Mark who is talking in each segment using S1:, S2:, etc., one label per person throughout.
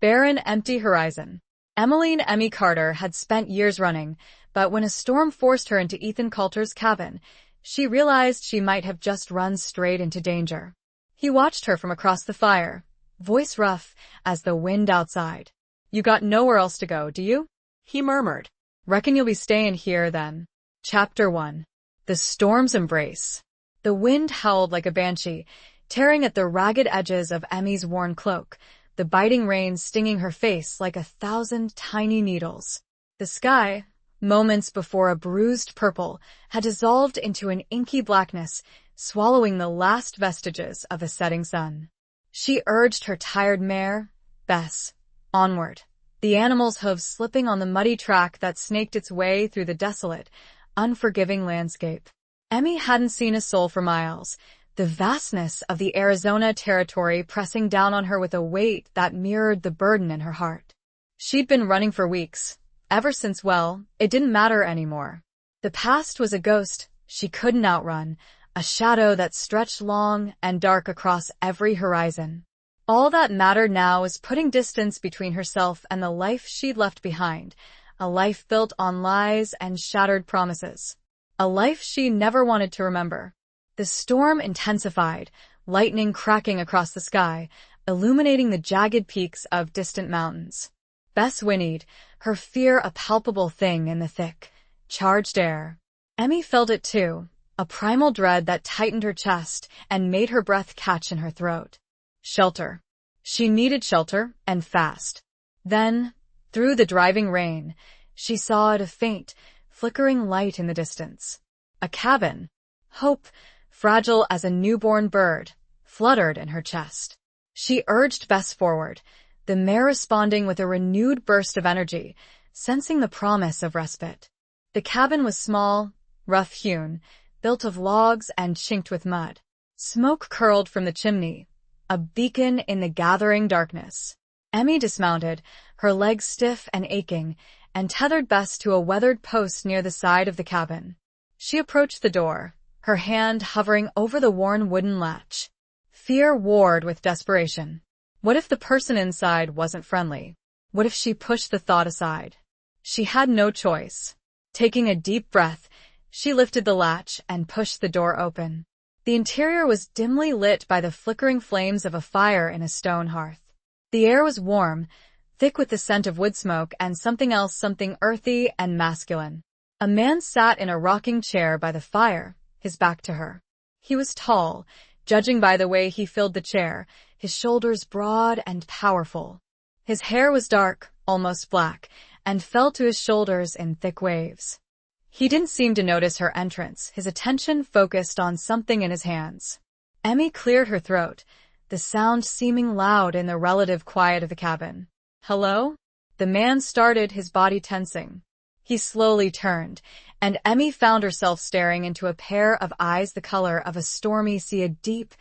S1: Barren Empty Horizon. Emmy Carter had spent years running, but when a storm forced her into Ethan Coulter's cabin, she realized she might have just run straight into danger. He watched her from across the fire, voice rough as the wind outside. "You got nowhere else to go, do you?" he murmured. "Reckon you'll be staying here, then." Chapter 1. The Storm's Embrace. The wind howled like a banshee, tearing at the ragged edges of Emmy's worn cloak, the biting rain stinging her face like 1,000 tiny needles. The sky, moments before a bruised purple, had dissolved into an inky blackness, swallowing the last vestiges of a setting sun. She urged her tired mare, Bess, onward, the animal's hooves slipping on the muddy track that snaked its way through the desolate, unforgiving landscape. Emmy hadn't seen a soul for miles, the vastness of the Arizona territory pressing down on her with a weight that mirrored the burden in her heart. She'd been running for weeks, ever since, well, it didn't matter anymore. The past was a ghost she couldn't outrun, a shadow that stretched long and dark across every horizon. All that mattered now was putting distance between herself and the life she'd left behind, a life built on lies and shattered promises. A life she never wanted to remember. The storm intensified, lightning cracking across the sky, illuminating the jagged peaks of distant mountains. Bess whinnied, her fear a palpable thing in the thick, charged air. Emmy felt it too, a primal dread that tightened her chest and made her breath catch in her throat. Shelter. She needed shelter, and fast. Then, through the driving rain, she saw a faint, flickering light in the distance. A cabin. Hope, fragile as a newborn bird, fluttered in her chest. She urged Bess forward, the mare responding with a renewed burst of energy, sensing the promise of respite. The cabin was small, rough-hewn, built of logs and chinked with mud. Smoke curled from the chimney, a beacon in the gathering darkness. Emmy dismounted, her legs stiff and aching, and tethered Bess to a weathered post near the side of the cabin. She approached the door, her hand hovering over the worn wooden latch. Fear warred with desperation. What if the person inside wasn't friendly? What if she pushed the thought aside? She had no choice. Taking a deep breath, she lifted the latch and pushed the door open. The interior was dimly lit by the flickering flames of a fire in a stone hearth. The air was warm, thick with the scent of wood smoke and something else, something earthy and masculine. A man sat in a rocking chair by the fire, his back to her. He was tall, judging by the way he filled the chair, his shoulders broad and powerful. His hair was dark, almost black, and fell to his shoulders in thick waves. He didn't seem to notice her entrance, his attention focused on something in his hands. Emmy cleared her throat, the sound seeming loud in the relative quiet of the cabin. "Hello?" The man started, his body tensing. He slowly turned, and Emmy found herself staring into a pair of eyes the color of a stormy sea, a deep,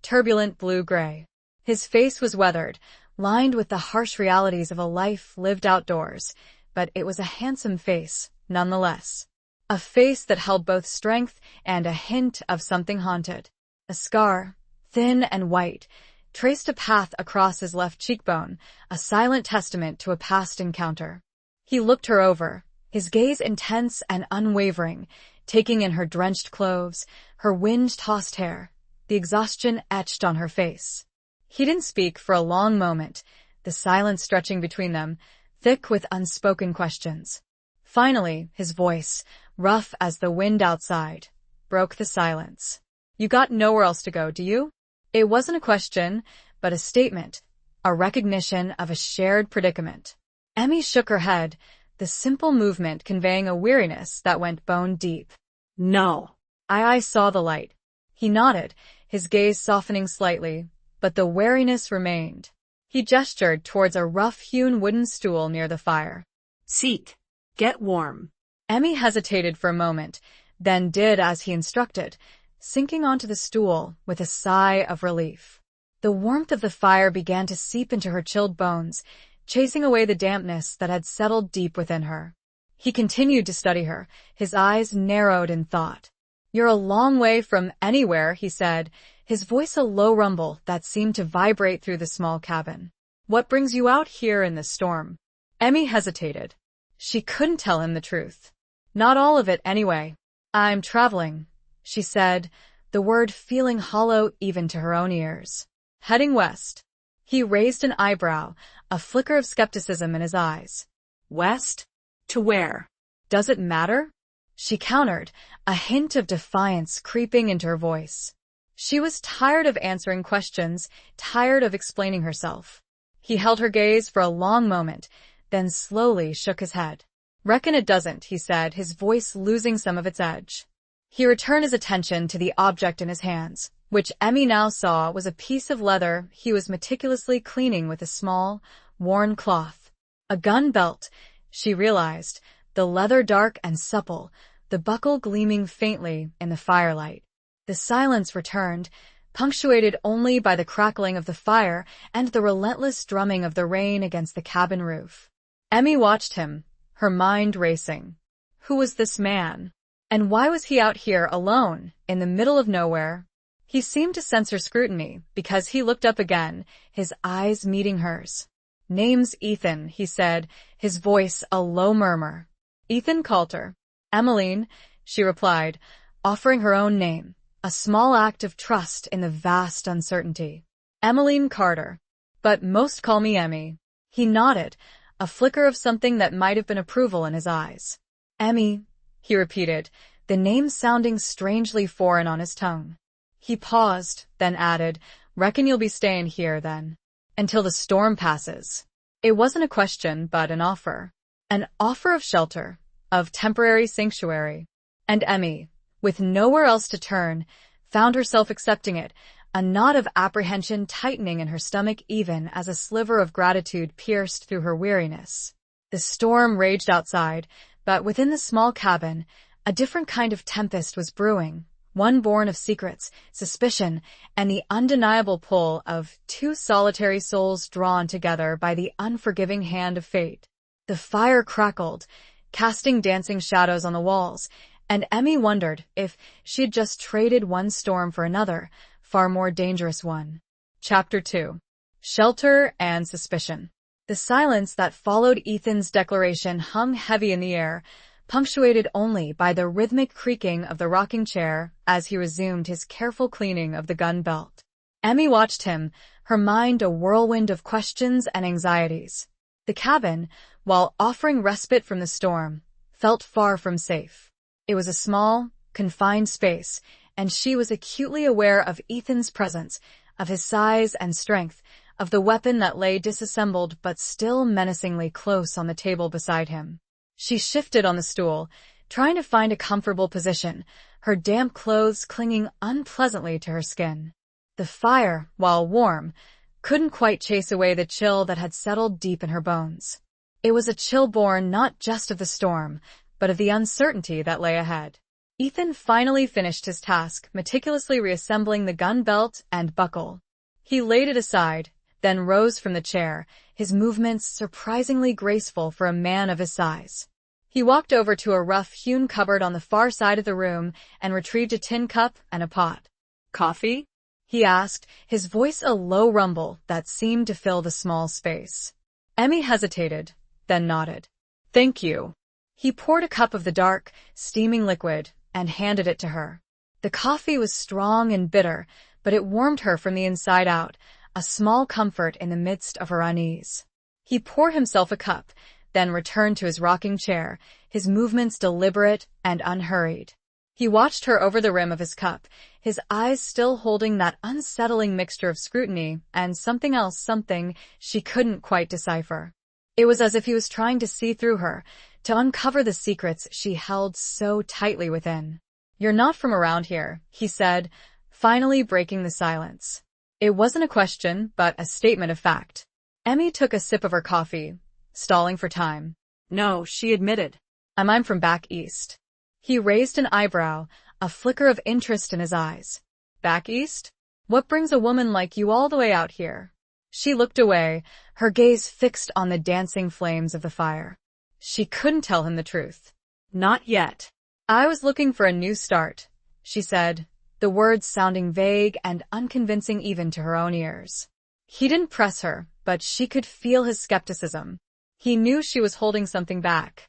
S1: turbulent blue-gray. His face was weathered, lined with the harsh realities of a life lived outdoors, but it was a handsome face, nonetheless. A face that held both strength and a hint of something haunted. A scar, thin and white, traced a path across his left cheekbone, a silent testament to a past encounter. He looked her over, his gaze intense and unwavering, taking in her drenched clothes, her wind-tossed hair, the exhaustion etched on her face. He didn't speak for a long moment, the silence stretching between them, thick with unspoken questions. Finally, his voice, rough as the wind outside, broke the silence. "You got nowhere else to go, do you?" It wasn't a question, but a statement, a recognition of a shared predicament. Emmy shook her head, the simple movement conveying a weariness that went bone deep. "No." I saw the light." He nodded, his gaze softening slightly, but the wariness remained. He gestured towards a rough-hewn wooden stool near the fire. "Seat. Get warm." Emmy hesitated for a moment, then did as he instructed, sinking onto the stool with a sigh of relief. The warmth of the fire began to seep into her chilled bones, chasing away the dampness that had settled deep within her. He continued to study her, his eyes narrowed in thought. "You're a long way from anywhere," he said, his voice a low rumble that seemed to vibrate through the small cabin. What brings you out here in this storm? Emmy hesitated. She couldn't tell him the truth. Not all of it, anyway. I'm traveling, she said, the word feeling hollow even to her own ears. Heading west. He raised an eyebrow, a flicker of skepticism in his eyes. West? To where? Does it matter? She countered, a hint of defiance creeping into her voice. She was tired of answering questions, tired of explaining herself. He held her gaze for a long moment, then slowly shook his head. Reckon it doesn't, he said, his voice losing some of its edge. He returned his attention to the object in his hands, which Emmy now saw was a piece of leather he was meticulously cleaning with a small, worn cloth. A gun belt, she realized, the leather dark and supple, the buckle gleaming faintly in the firelight. The silence returned, punctuated only by the crackling of the fire and the relentless drumming of the rain against the cabin roof. Emmy watched him, her mind racing. Who was this man? And why was he out here alone, in the middle of nowhere? He seemed to sense her scrutiny, because he looked up again, his eyes meeting hers. Name's Ethan, he said, his voice a low murmur. Ethan Coulter. Emmeline, she replied, offering her own name, a small act of trust in the vast uncertainty. Emmeline Carter. But most call me Emmy. He nodded, a flicker of something that might have been approval in his eyes. Emmy, he repeated, the name sounding strangely foreign on his tongue. He paused, then added, Reckon you'll be staying here, then. Until the storm passes. It wasn't a question, but an offer. An offer of shelter, of temporary sanctuary. And Emmy, with nowhere else to turn, found herself accepting it, a knot of apprehension tightening in her stomach even as a sliver of gratitude pierced through her weariness. The storm raged outside, but within the small cabin, a different kind of tempest was brewing, one born of secrets, suspicion, and the undeniable pull of two solitary souls drawn together by the unforgiving hand of fate. The fire crackled, casting dancing shadows on the walls, and Emmy wondered if she had just traded one storm for another, far more dangerous one. Chapter 2. Shelter and Suspicion. The silence that followed Ethan's declaration hung heavy in the air, punctuated only by the rhythmic creaking of the rocking chair as he resumed his careful cleaning of the gun belt. Emmy watched him, her mind a whirlwind of questions and anxieties. The cabin, while offering respite from the storm, felt far from safe. It was a small, confined space, and she was acutely aware of Ethan's presence, of his size and strength, of the weapon that lay disassembled but still menacingly close on the table beside him. She shifted on the stool, trying to find a comfortable position, her damp clothes clinging unpleasantly to her skin. The fire, while warm, couldn't quite chase away the chill that had settled deep in her bones. It was a chill born not just of the storm, but of the uncertainty that lay ahead. Ethan finally finished his task, meticulously reassembling the gun belt and buckle. He laid it aside, then rose from the chair, his movements surprisingly graceful for a man of his size. He walked over to a rough-hewn cupboard on the far side of the room and retrieved a tin cup and a pot. "Coffee?" he asked, his voice a low rumble that seemed to fill the small space. Emmy hesitated, then nodded. "Thank you." He poured a cup of the dark, steaming liquid and handed it to her. The coffee was strong and bitter, but it warmed her from the inside out, a small comfort in the midst of her unease. He poured himself a cup, then returned to his rocking chair, his movements deliberate and unhurried. He watched her over the rim of his cup, his eyes still holding that unsettling mixture of scrutiny and something else, something she couldn't quite decipher. It was as if he was trying to see through her, to uncover the secrets she held so tightly within. "You're not from around here," he said, finally breaking the silence. It wasn't a question, but a statement of fact. Emmy took a sip of her coffee, stalling for time. "No," she admitted. I'm from back east." He raised an eyebrow, a flicker of interest in his eyes. "Back east? What brings a woman like you all the way out here?" She looked away, her gaze fixed on the dancing flames of the fire. She couldn't tell him the truth. "Not yet. I was looking for a new start," she said, the words sounding vague and unconvincing even to her own ears. He didn't press her, but she could feel his skepticism. He knew she was holding something back.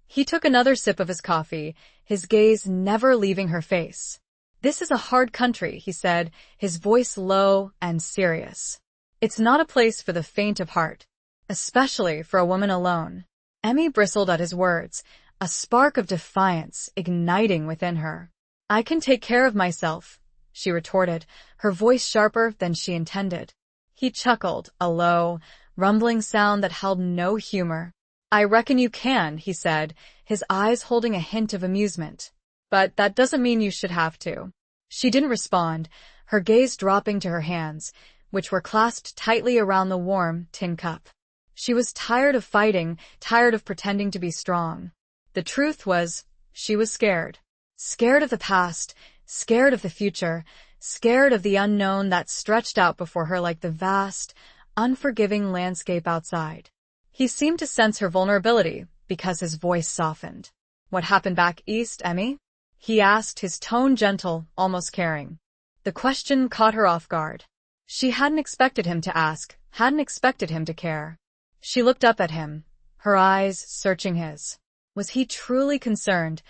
S1: He took another sip of his coffee, his gaze never leaving her face. "This is a hard country," he said, his voice low and serious. "It's not a place for the faint of heart, especially for a woman alone." Emmy bristled at his words, a spark of defiance igniting within her. "I can take care of myself," she retorted, her voice sharper than she intended. He chuckled, a low, rumbling sound that held no humor. "I reckon you can," he said, his eyes holding a hint of amusement. "But that doesn't mean you should have to." She didn't respond, her gaze dropping to her hands, which were clasped tightly around the warm tin cup. She was tired of fighting, tired of pretending to be strong. The truth was, she was scared. Scared of the past, scared of the future, scared of the unknown that stretched out before her like the vast, unforgiving landscape outside. He seemed to sense her vulnerability because his voice softened. "What happened back east, Emmy?" he asked, his tone gentle, almost caring. The question caught her off guard. She hadn't expected him to ask, hadn't expected him to care. She looked up at him, her eyes searching his. Was he truly concerned,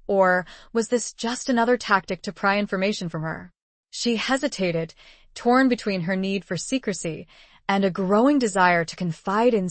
S1: or was this just another tactic to pry information from her? She hesitated, torn between her need for secrecy and a growing desire to confide in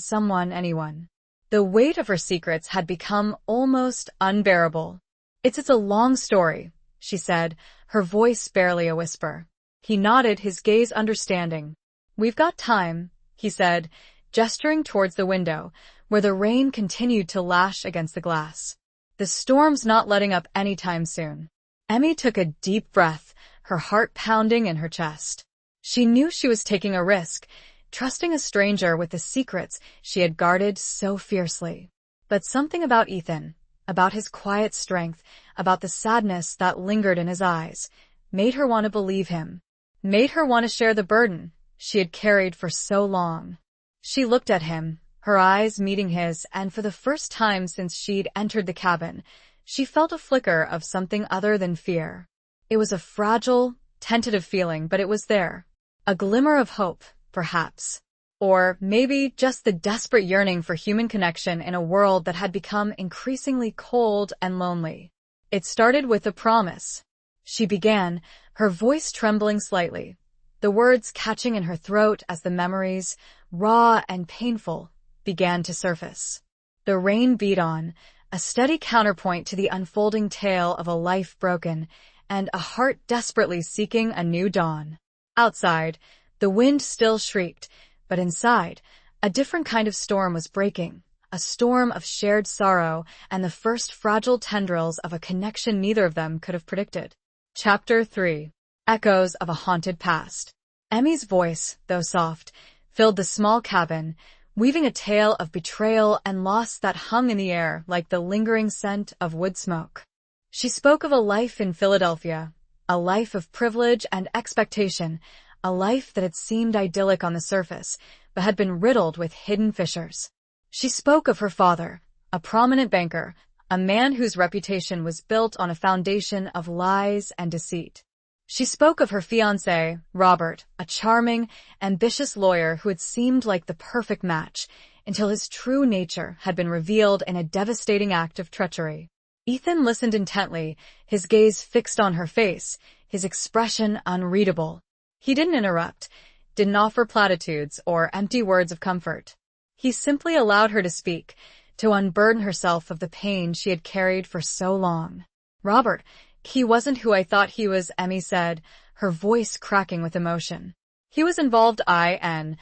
S1: anyone. The weight of her secrets had become almost unbearable. It's a long story," she said, her voice barely a whisper. He nodded, his gaze understanding. "We've got time," he said, gesturing towards the window, where the rain continued to lash against the glass. "The storm's not letting up anytime soon." Emmy took a deep breath, her heart pounding in her chest. She knew she was taking a risk, trusting a stranger with the secrets she had guarded so fiercely. But something about Ethan, about his quiet strength, about the sadness that lingered in his eyes, made her want to believe him, made her want to share the burden she had carried for so long. She looked at him, her eyes meeting his, and for the first time since she'd entered the cabin, she felt a flicker of something other than fear. It was a fragile, tentative feeling, but it was there. A glimmer of hope, perhaps. Or maybe just the desperate yearning for human connection in a world that had become increasingly cold and lonely. It started with a promise. She began, her voice trembling slightly, the words catching in her throat as the memories, raw and painful, began to surface. The rain beat on, a steady counterpoint to the unfolding tale of a life broken and a heart desperately seeking a new dawn. Outside, the wind still shrieked, but inside, a different kind of storm was breaking, a storm of shared sorrow and the first fragile tendrils of a connection neither of them could have predicted. Chapter 3. Echoes of a Haunted Past. Emmy's voice, though soft, filled the small cabin, weaving a tale of betrayal and loss that hung in the air like the lingering scent of wood smoke. She spoke of a life in Philadelphia, a life of privilege and expectation, a life that had seemed idyllic on the surface, but had been riddled with hidden fissures. She spoke of her father, a prominent banker, a man whose reputation was built on a foundation of lies and deceit. She spoke of her fiancé, Robert, a charming, ambitious lawyer who had seemed like the perfect match, until his true nature had been revealed in a devastating act of treachery. Ethan listened intently, his gaze fixed on her face, his expression unreadable. He didn't interrupt, didn't offer platitudes or empty words of comfort. He simply allowed her to speak, to unburden herself of the pain she had carried for so long. "Robert, he wasn't who I thought he was," Emmy said, her voice cracking with emotion. "He was involved in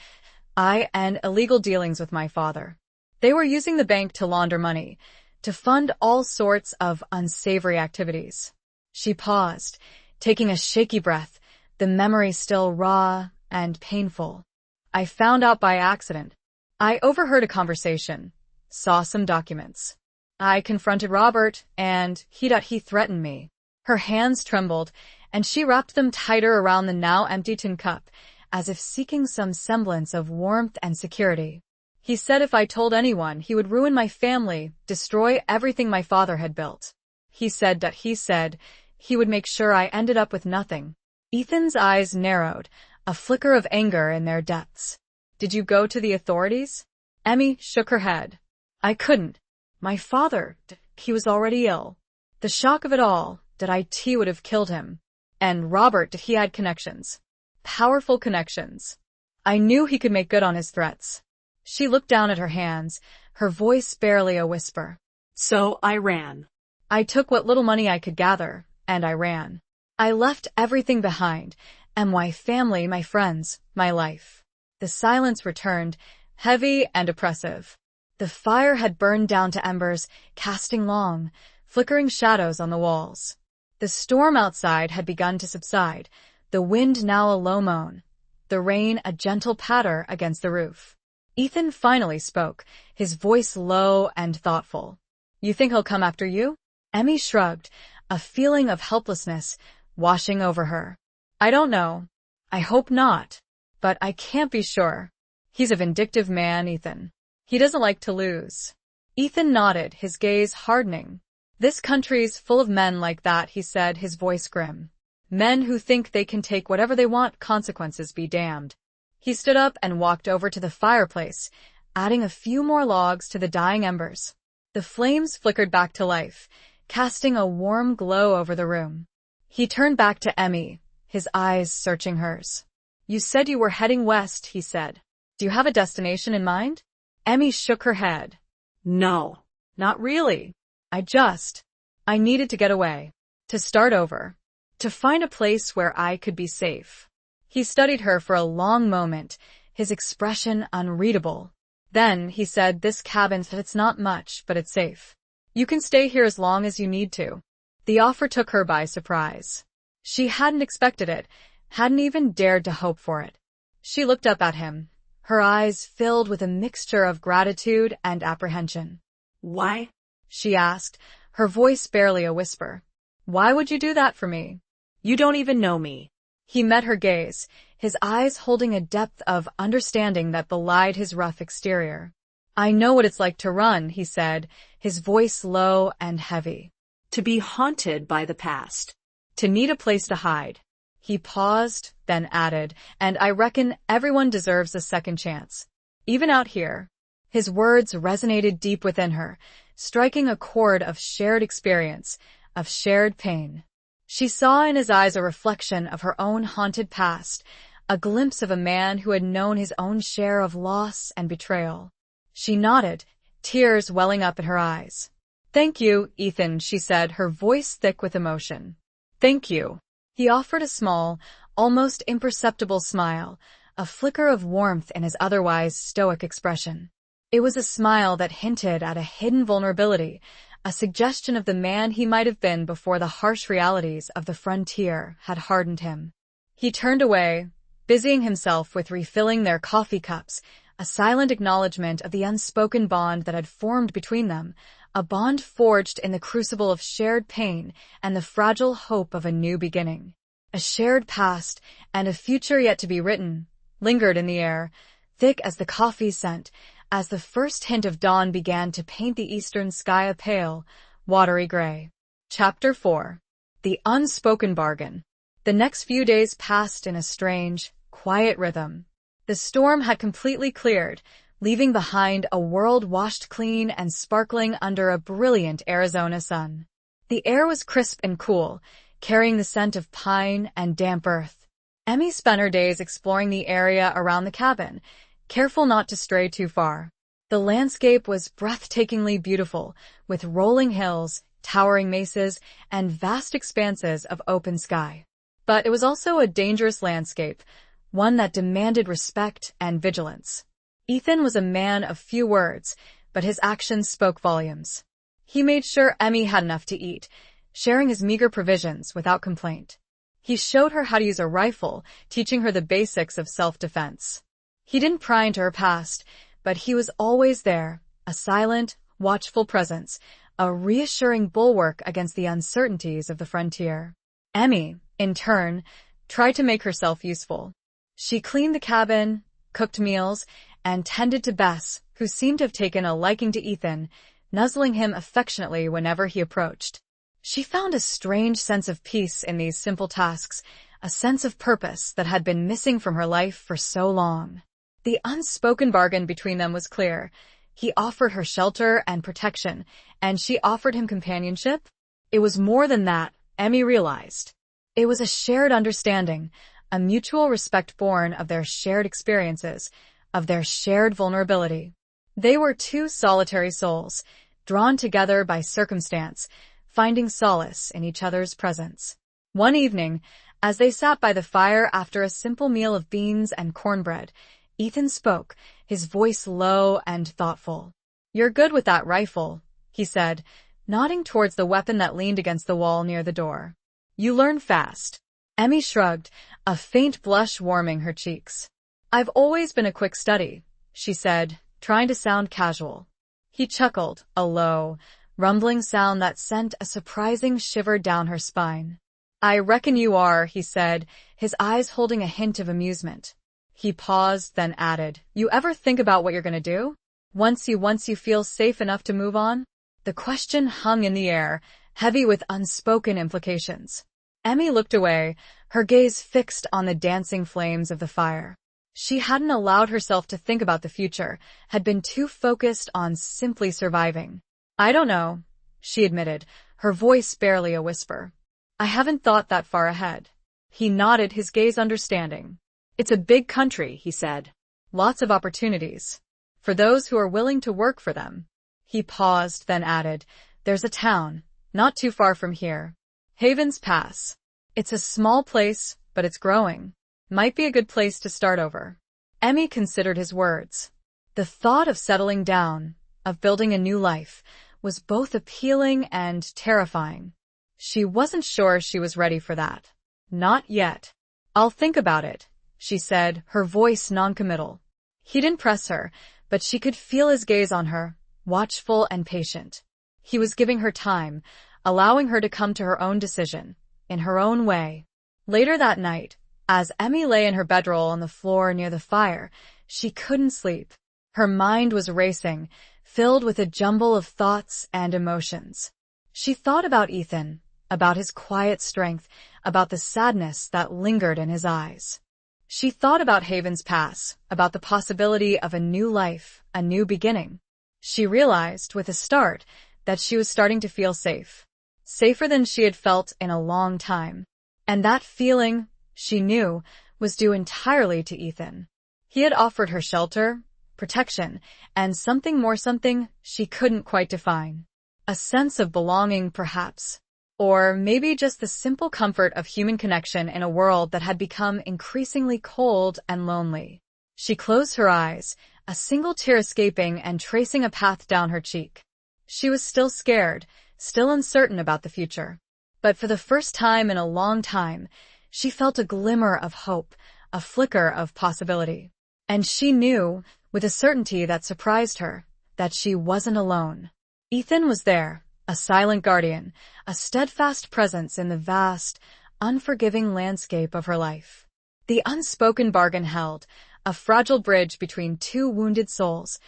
S1: illegal dealings with my father. They were using the bank to launder money, to fund all sorts of unsavory activities." She paused, taking a shaky breath, the memory still raw and painful. "I found out by accident. I overheard a conversation, saw some documents. I confronted Robert, and he threatened me." Her hands trembled, and she wrapped them tighter around the now empty tin cup, as if seeking some semblance of warmth and security. "He said if I told anyone, he would ruin my family, destroy everything my father had built. He said he would make sure I ended up with nothing." Ethan's eyes narrowed, a flicker of anger in their depths. Did you go to the authorities? Emmy shook her head. I couldn't. My father, he was already ill. The shock of it all, IT would have killed him. And Robert, he had connections. Powerful connections. I knew he could make good on his threats. She looked down at her hands, her voice barely a whisper.
S2: So I ran.
S1: I took what little money I could gather, and I ran. I left everything behind, and my family, my friends, my life. The silence returned, heavy and oppressive. The fire had burned down to embers, casting long, flickering shadows on the walls. The storm outside had begun to subside, the wind now a low moan, the rain a gentle patter against the roof. Ethan finally spoke, his voice low and thoughtful. You think he'll come after you? Emmy shrugged, a feeling of helplessness washing over her. I don't know. I hope not. But I can't be sure. He's a vindictive man, Ethan. He doesn't like to lose. Ethan nodded, his gaze hardening. This country's full of men like that, he said, his voice grim. Men who think they can take whatever they want, consequences be damned. He stood up and walked over to the fireplace, adding a few more logs to the dying embers. The flames flickered back to life, casting a warm glow over the room. He turned back to Emmy, his eyes searching hers. You said you were heading west, he said. Do you have a destination in mind? Emmy shook her head.
S2: No.
S1: Not really. I needed to get away. To start over. To find a place where I could be safe. He studied her for a long moment, his expression unreadable. Then he said, this cabin, it's not much, but it's safe. You can stay here as long as you need to. The offer took her by surprise. She hadn't expected it, hadn't even dared to hope for it. She looked up at him, her eyes filled with a mixture of gratitude and apprehension.
S2: Why?
S1: She asked, her voice barely a whisper. Why would you do that for me?
S2: You don't even know me.
S1: He met her gaze, his eyes holding a depth of understanding that belied his rough exterior. I know what it's like to run, he said, his voice low and heavy.
S2: To be haunted by the past.
S1: To need a place to hide. He paused, then added, and I reckon everyone deserves a second chance. Even out here. His words resonated deep within her, striking a chord of shared experience, of shared pain. She saw in his eyes a reflection of her own haunted past, a glimpse of a man who had known his own share of loss and betrayal. She nodded, tears welling up in her eyes. Thank you, Ethan, she said, her voice thick with emotion. Thank you. He offered a small, almost imperceptible smile, a flicker of warmth in his otherwise stoic expression. It was a smile that hinted at a hidden vulnerability, a suggestion of the man he might have been before the harsh realities of the frontier had hardened him. He turned away, busying himself with refilling their coffee cups, a silent acknowledgement of the unspoken bond that had formed between them, a bond forged in the crucible of shared pain and the fragile hope of a new beginning. A shared past and a future yet to be written lingered in the air, thick as the coffee scent, as the first hint of dawn began to paint the eastern sky a pale, watery gray. Chapter 4. The Unspoken Bargain. The next few days passed in a strange, quiet rhythm. The storm had completely cleared, leaving behind a world washed clean and sparkling under a brilliant Arizona sun. The air was crisp and cool, carrying the scent of pine and damp earth. Emmy spent her days exploring the area around the cabin, careful not to stray too far. The landscape was breathtakingly beautiful, with rolling hills, towering mesas, and vast expanses of open sky. But it was also a dangerous landscape, one that demanded respect and vigilance. Ethan was a man of few words, but his actions spoke volumes. He made sure Emmy had enough to eat, sharing his meager provisions without complaint. He showed her how to use a rifle, teaching her the basics of self-defense. He didn't pry into her past, but he was always there, a silent, watchful presence, a reassuring bulwark against the uncertainties of the frontier. Emmy, in turn, tried to make herself useful. She cleaned the cabin, cooked meals, and tended to Bess, who seemed to have taken a liking to Ethan, nuzzling him affectionately whenever he approached. She found a strange sense of peace in these simple tasks, a sense of purpose that had been missing from her life for so long. The unspoken bargain between them was clear. He offered her shelter and protection, and she offered him companionship. It was more than that, Emmy realized. It was a shared understanding, a mutual respect born of their shared experiences, of their shared vulnerability. They were two solitary souls, drawn together by circumstance, finding solace in each other's presence. One evening, as they sat by the fire after a simple meal of beans and cornbread, Ethan spoke, his voice low and thoughtful. "You're good with that rifle," he said, nodding towards the weapon that leaned against the wall near the door. "You learn fast." Emmy shrugged, a faint blush warming her cheeks. "I've always been a quick study," she said, trying to sound casual. He chuckled, a low, rumbling sound that sent a surprising shiver down her spine. "I reckon you are," he said, his eyes holding a hint of amusement. He paused, then added, "You ever think about what you're going to do? Once you feel safe enough to move on?" The question hung in the air, heavy with unspoken implications. Emmy looked away, her gaze fixed on the dancing flames of the fire. She hadn't allowed herself to think about the future, had been too focused on simply surviving. "I don't know," she admitted, her voice barely a whisper. "I haven't thought that far ahead." He nodded, his gaze understanding. "It's a big country," he said. "Lots of opportunities. For those who are willing to work for them." He paused, then added, "There's a town, not too far from here. Havens Pass. It's a small place, but it's growing. Might be a good place to start over." Emmy considered his words. The thought of settling down, of building a new life, was both appealing and terrifying. She wasn't sure she was ready for that. "Not yet. I'll think about it," she said, her voice noncommittal. He didn't press her, but she could feel his gaze on her, watchful and patient. He was giving her time, allowing her to come to her own decision, in her own way. Later that night, as Emmy lay in her bedroll on the floor near the fire, she couldn't sleep. Her mind was racing, filled with a jumble of thoughts and emotions. She thought about Ethan, about his quiet strength, about the sadness that lingered in his eyes. She thought about Havens Pass, about the possibility of a new life, a new beginning. She realized, with a start, that she was starting to feel safe. Safer than she had felt in a long time. And that feeling, she knew, was due entirely to Ethan. He had offered her shelter, protection, and something more, something she couldn't quite define. A sense of belonging, perhaps. Or maybe just the simple comfort of human connection in a world that had become increasingly cold and lonely. She closed her eyes, a single tear escaping and tracing a path down her cheek. She was still scared, still uncertain about the future. But for the first time in a long time, she felt a glimmer of hope, a flicker of possibility. And she knew, with a certainty that surprised her, that she wasn't alone. Ethan was there, a silent guardian, a steadfast presence in the vast, unforgiving landscape of her life. The unspoken bargain held, a fragile bridge between two wounded souls,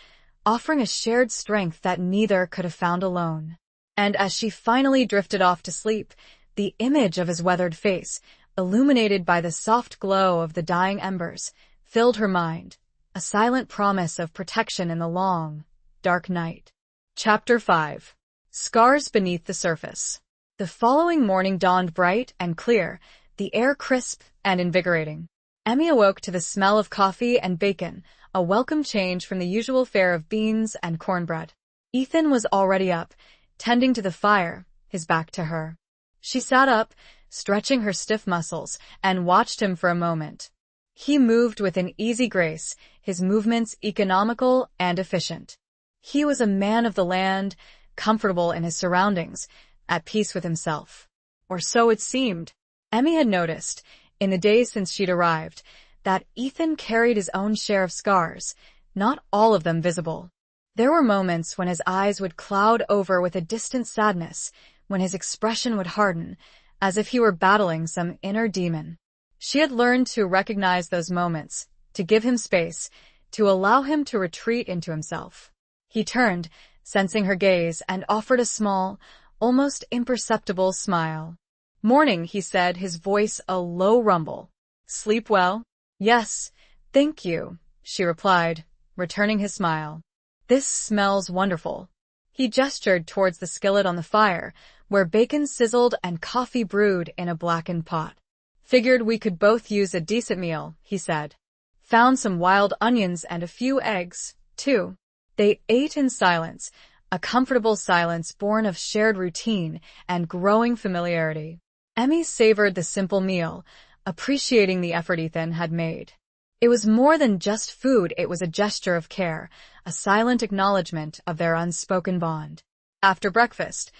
S1: offering a shared strength that neither could have found alone. And as she finally drifted off to sleep, the image of his weathered face, illuminated by the soft glow of the dying embers, filled her mind, a silent promise of protection in the long, dark night. Chapter 5. Scars Beneath the Surface. The following morning dawned bright and clear, the air crisp and invigorating. Emmy awoke to the smell of coffee and bacon, a welcome change from the usual fare of beans and cornbread. Ethan was already up, tending to the fire, his back to her. She sat up, stretching her stiff muscles, and watched him for a moment. He moved with an easy grace, his movements economical and efficient. He was a man of the land, comfortable in his surroundings, at peace with himself. Or so it seemed. Emmy had noticed, in the days since she'd arrived, that Ethan carried his own share of scars, not all of them visible. There were moments when his eyes would cloud over with a distant sadness, when his expression would harden, as if he were battling some inner demon. She had learned to recognize those moments, to give him space, to allow him to retreat into himself. He turned, sensing her gaze, and offered a small, almost imperceptible smile. "Morning," he said, his voice a low rumble. "Sleep well?" "Yes, thank you," she replied, returning his smile. This smells wonderful. He gestured towards the skillet on the fire, where bacon sizzled and coffee brewed in a blackened pot. Figured we could both use a decent meal, he said. Found some wild onions and a few eggs, too. They ate in silence, a comfortable silence born of shared routine and growing familiarity. Emmy savored the simple meal, appreciating the effort Ethan had made. It was more than just food, it was a gesture of care, a silent acknowledgement of their unspoken bond. After breakfast,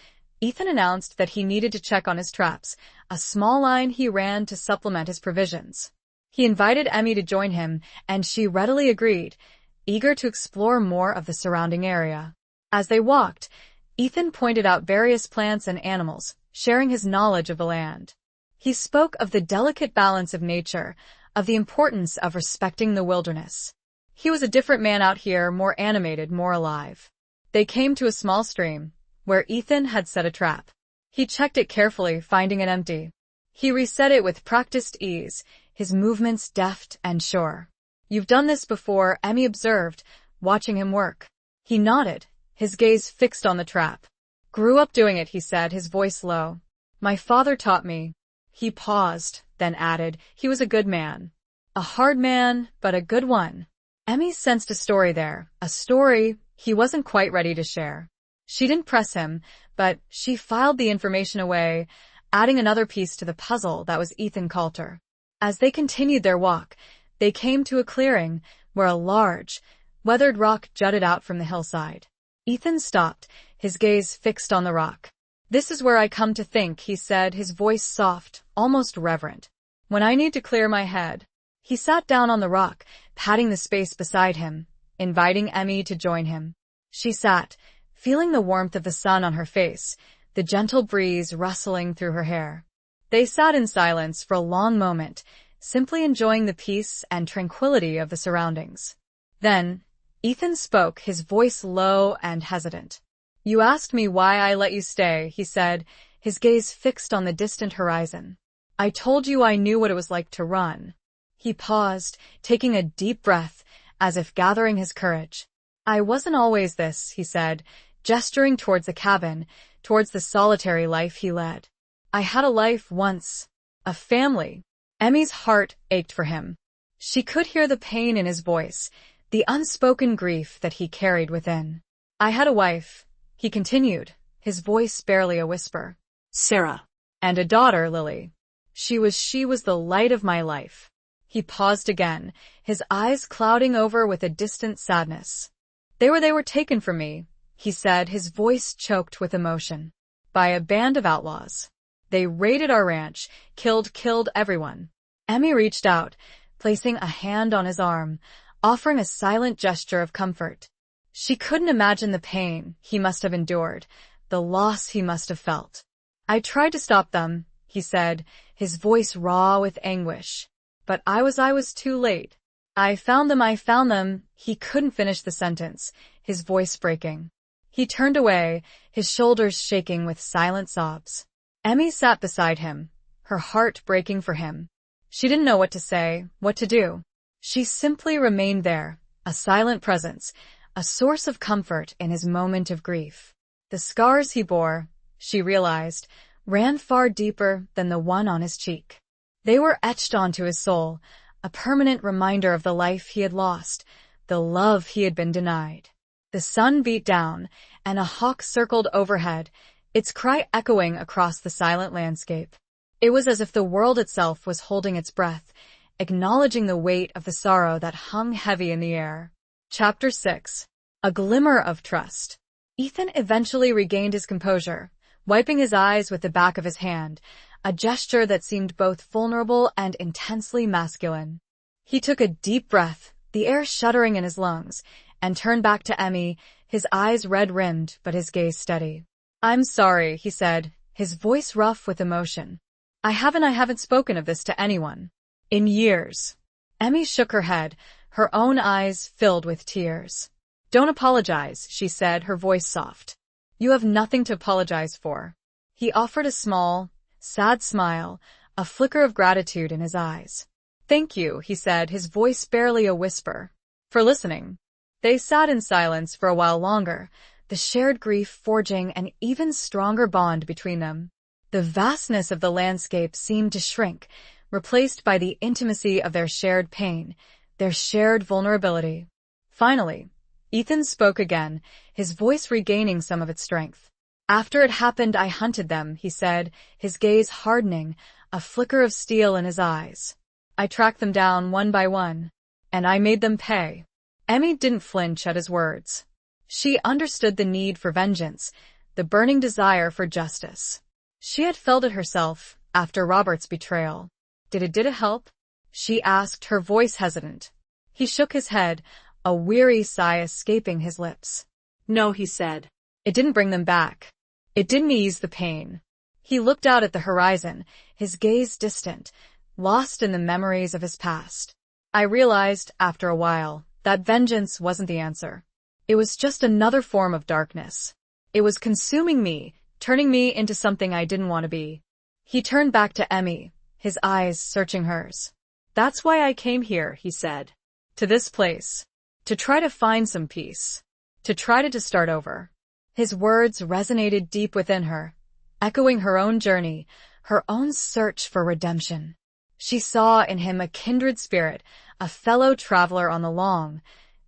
S1: Ethan announced that he needed to check on his traps, a small line he ran to supplement his provisions. He invited Emmy to join him, and she readily agreed, eager to explore more of the surrounding area. As they walked, Ethan pointed out various plants and animals, sharing his knowledge of the land. He spoke of the delicate balance of nature, of the importance of respecting the wilderness. He was a different man out here, more animated, more alive. They came to a small stream, where Ethan had set a trap. He checked it carefully, finding it empty. He reset it with practiced ease, his movements deft and sure. You've done this before, Emmy observed, watching him work. He nodded, his gaze fixed on the trap. Grew up doing it, he said, his voice low. My father taught me. He paused, then added, he was a good man. A hard man, but a good one. Emmy sensed a story there, a story he wasn't quite ready to share. She didn't press him, but she filed the information away, adding another piece to the puzzle that was Ethan Coulter. As they continued their walk, they came to a clearing where a large, weathered rock jutted out from the hillside. Ethan stopped, his gaze fixed on the rock. This is where I come to think, he said, his voice soft, almost reverent. When I need to clear my head. He sat down on the rock, patting the space beside him, inviting Emmy to join him. She sat, feeling the warmth of the sun on her face, the gentle breeze rustling through her hair. They sat in silence for a long moment, simply enjoying the peace and tranquility of the surroundings. Then, Ethan spoke, his voice low and hesitant. You asked me why I let you stay, he said, his gaze fixed on the distant horizon. I told you I knew what it was like to run. He paused, taking a deep breath, as if gathering his courage. I wasn't always this, he said, gesturing towards the cabin, towards the solitary life he led. I had a life once, a family. Emmy's heart ached for him. She could hear the pain in his voice, the unspoken grief that he carried within. I had a wife, he continued, his voice barely a whisper.
S2: Sarah.
S1: And a daughter, Lily. She was the light of my life. He paused again, his eyes clouding over with a distant sadness. They were taken from me, he said, his voice choked with emotion. By a band of outlaws. They raided our ranch, killed everyone. Emmy reached out, placing a hand on his arm, offering a silent gesture of comfort. She couldn't imagine the pain he must have endured, the loss he must have felt. I tried to stop them, he said, his voice raw with anguish. But I was too late. I found them, he couldn't finish the sentence, his voice breaking. He turned away, his shoulders shaking with silent sobs. Emmy sat beside him, her heart breaking for him. She didn't know what to say, what to do. She simply remained there, a silent presence, a source of comfort in his moment of grief. The scars he bore, she realized, ran far deeper than the one on his cheek. They were etched onto his soul, a permanent reminder of the life he had lost, the love he had been denied. The sun beat down, and a hawk circled overhead, its cry echoing across the silent landscape. It was as if the world itself was holding its breath, acknowledging the weight of the sorrow that hung heavy in the air. Chapter 6. A Glimmer of Trust. Ethan eventually regained his composure, wiping his eyes with the back of his hand, a gesture that seemed both vulnerable and intensely masculine. He took a deep breath, the air shuddering in his lungs, and turned back to Emmy, his eyes red-rimmed but his gaze steady. I'm sorry, he said, his voice rough with emotion. I haven't spoken of this to anyone. In years. Emmy shook her head, her own eyes filled with tears. Don't apologize, she said, her voice soft. You have nothing to apologize for. He offered a small, sad smile, a flicker of gratitude in his eyes. Thank you, he said, his voice barely a whisper. for listening. They sat in silence for a while longer, the shared grief forging an even stronger bond between them. The vastness of the landscape seemed to shrink, replaced by the intimacy of their shared pain, their shared vulnerability. Finally, Ethan spoke again, his voice regaining some of its strength. "After it happened, I hunted them," he said, his gaze hardening, a flicker of steel in his eyes. "I tracked them down one by one, and I made them pay." Emmy didn't flinch at his words. She understood the need for vengeance, the burning desire for justice. She had felt it herself after Robert's betrayal. Did it help?" she asked, her voice hesitant. He shook his head, a weary sigh escaping his lips.
S2: "No," he said.
S1: "It didn't bring them back. It didn't ease the pain." He looked out at the horizon, his gaze distant, lost in the memories of his past. "I realized, after a while, that vengeance wasn't the answer. It was just another form of darkness. It was consuming me, turning me into something I didn't want to be." He turned back to Emmy, his eyes searching hers. "That's why I came here," he said. "To this place. To try to find some peace. To try to start over." His words resonated deep within her, echoing her own journey, her own search for redemption. She saw in him a kindred spirit, a fellow traveler on the long,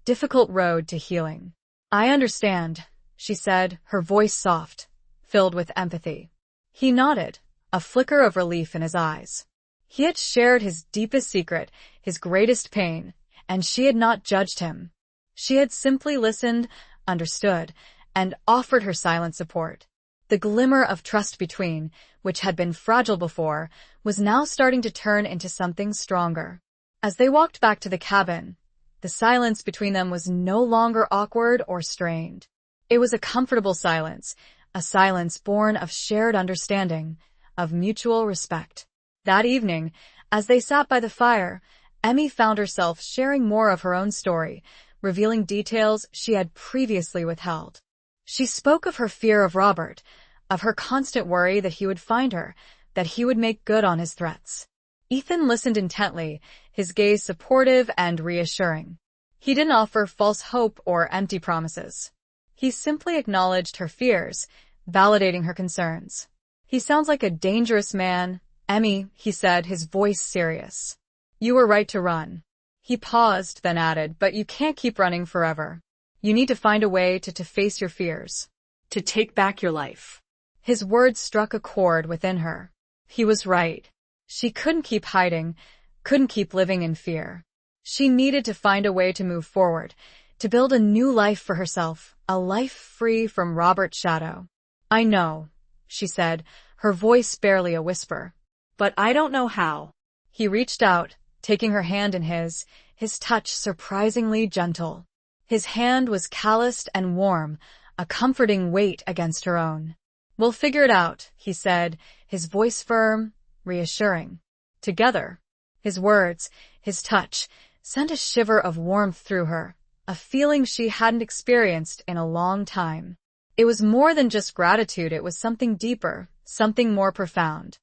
S1: difficult road to healing. "I understand," she said, her voice soft, filled with empathy. He nodded, a flicker of relief in his eyes. He had shared his deepest secret, his greatest pain, and she had not judged him. She had simply listened, understood, and offered her silent support. The glimmer of trust between, which had been fragile before, was now starting to turn into something stronger. As they walked back to the cabin, the silence between them was no longer awkward or strained. It was a comfortable silence, a silence born of shared understanding, of mutual respect. That evening, as they sat by the fire, Emmy found herself sharing more of her own story, revealing details she had previously withheld. She spoke of her fear of Robert, of her constant worry that he would find her, that he would make good on his threats. Ethan listened intently, his gaze supportive and reassuring. He didn't offer false hope or empty promises. He simply acknowledged her fears, validating her concerns. "He sounds like a dangerous man, Emmy," he said, his voice serious. "You were right to run." He paused, then added, "But you can't keep running forever. You need to find a way to face your fears.
S2: To take back your life."
S1: His words struck a chord within her. He was right. She couldn't keep hiding, couldn't keep living in fear. She needed to find a way to move forward, to build a new life for herself, a life free from Robert's shadow. "I know," she said, her voice barely a whisper.
S2: "But I don't know how."
S1: He reached out, taking her hand in his touch surprisingly gentle. His hand was calloused and warm, a comforting weight against her own. "We'll figure it out," he said, his voice firm, reassuring. "Together." His words, his touch, sent a shiver of warmth through her, a feeling she hadn't experienced in a long time. It was more than just gratitude, it was something deeper, something more profound.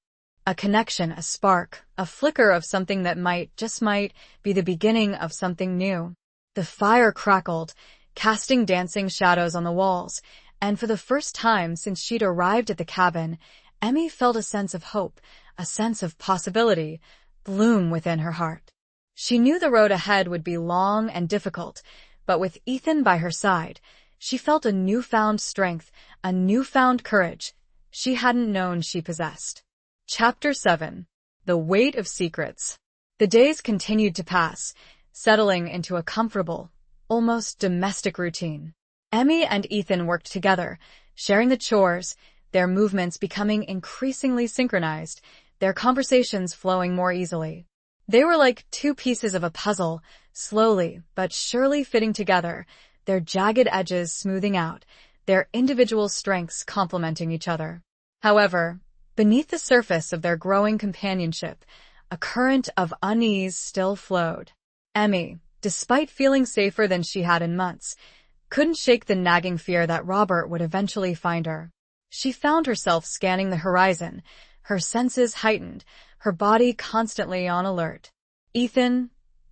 S1: A connection, a spark, a flicker of something that might, just might, be the beginning of something new. The fire crackled, casting dancing shadows on the walls, and for the first time since she'd arrived at the cabin, Emmy felt a sense of hope, a sense of possibility, bloom within her heart. She knew the road ahead would be long and difficult, but with Ethan by her side, she felt a newfound strength, a newfound courage she hadn't known she possessed. Chapter 7. The Weight of Secrets. The days continued to pass, settling into a comfortable, almost domestic routine. Emmy and Ethan worked together, sharing the chores, their movements becoming increasingly synchronized, their conversations flowing more easily. They were like two pieces of a puzzle, slowly but surely fitting together, their jagged edges smoothing out, their individual strengths complementing each other. However, beneath the surface of their growing companionship, a current of unease still flowed. Emmy, despite feeling safer than she had in months, couldn't shake the nagging fear that Robert would eventually find her. She found herself scanning the horizon, her senses heightened, her body constantly on alert. Ethan,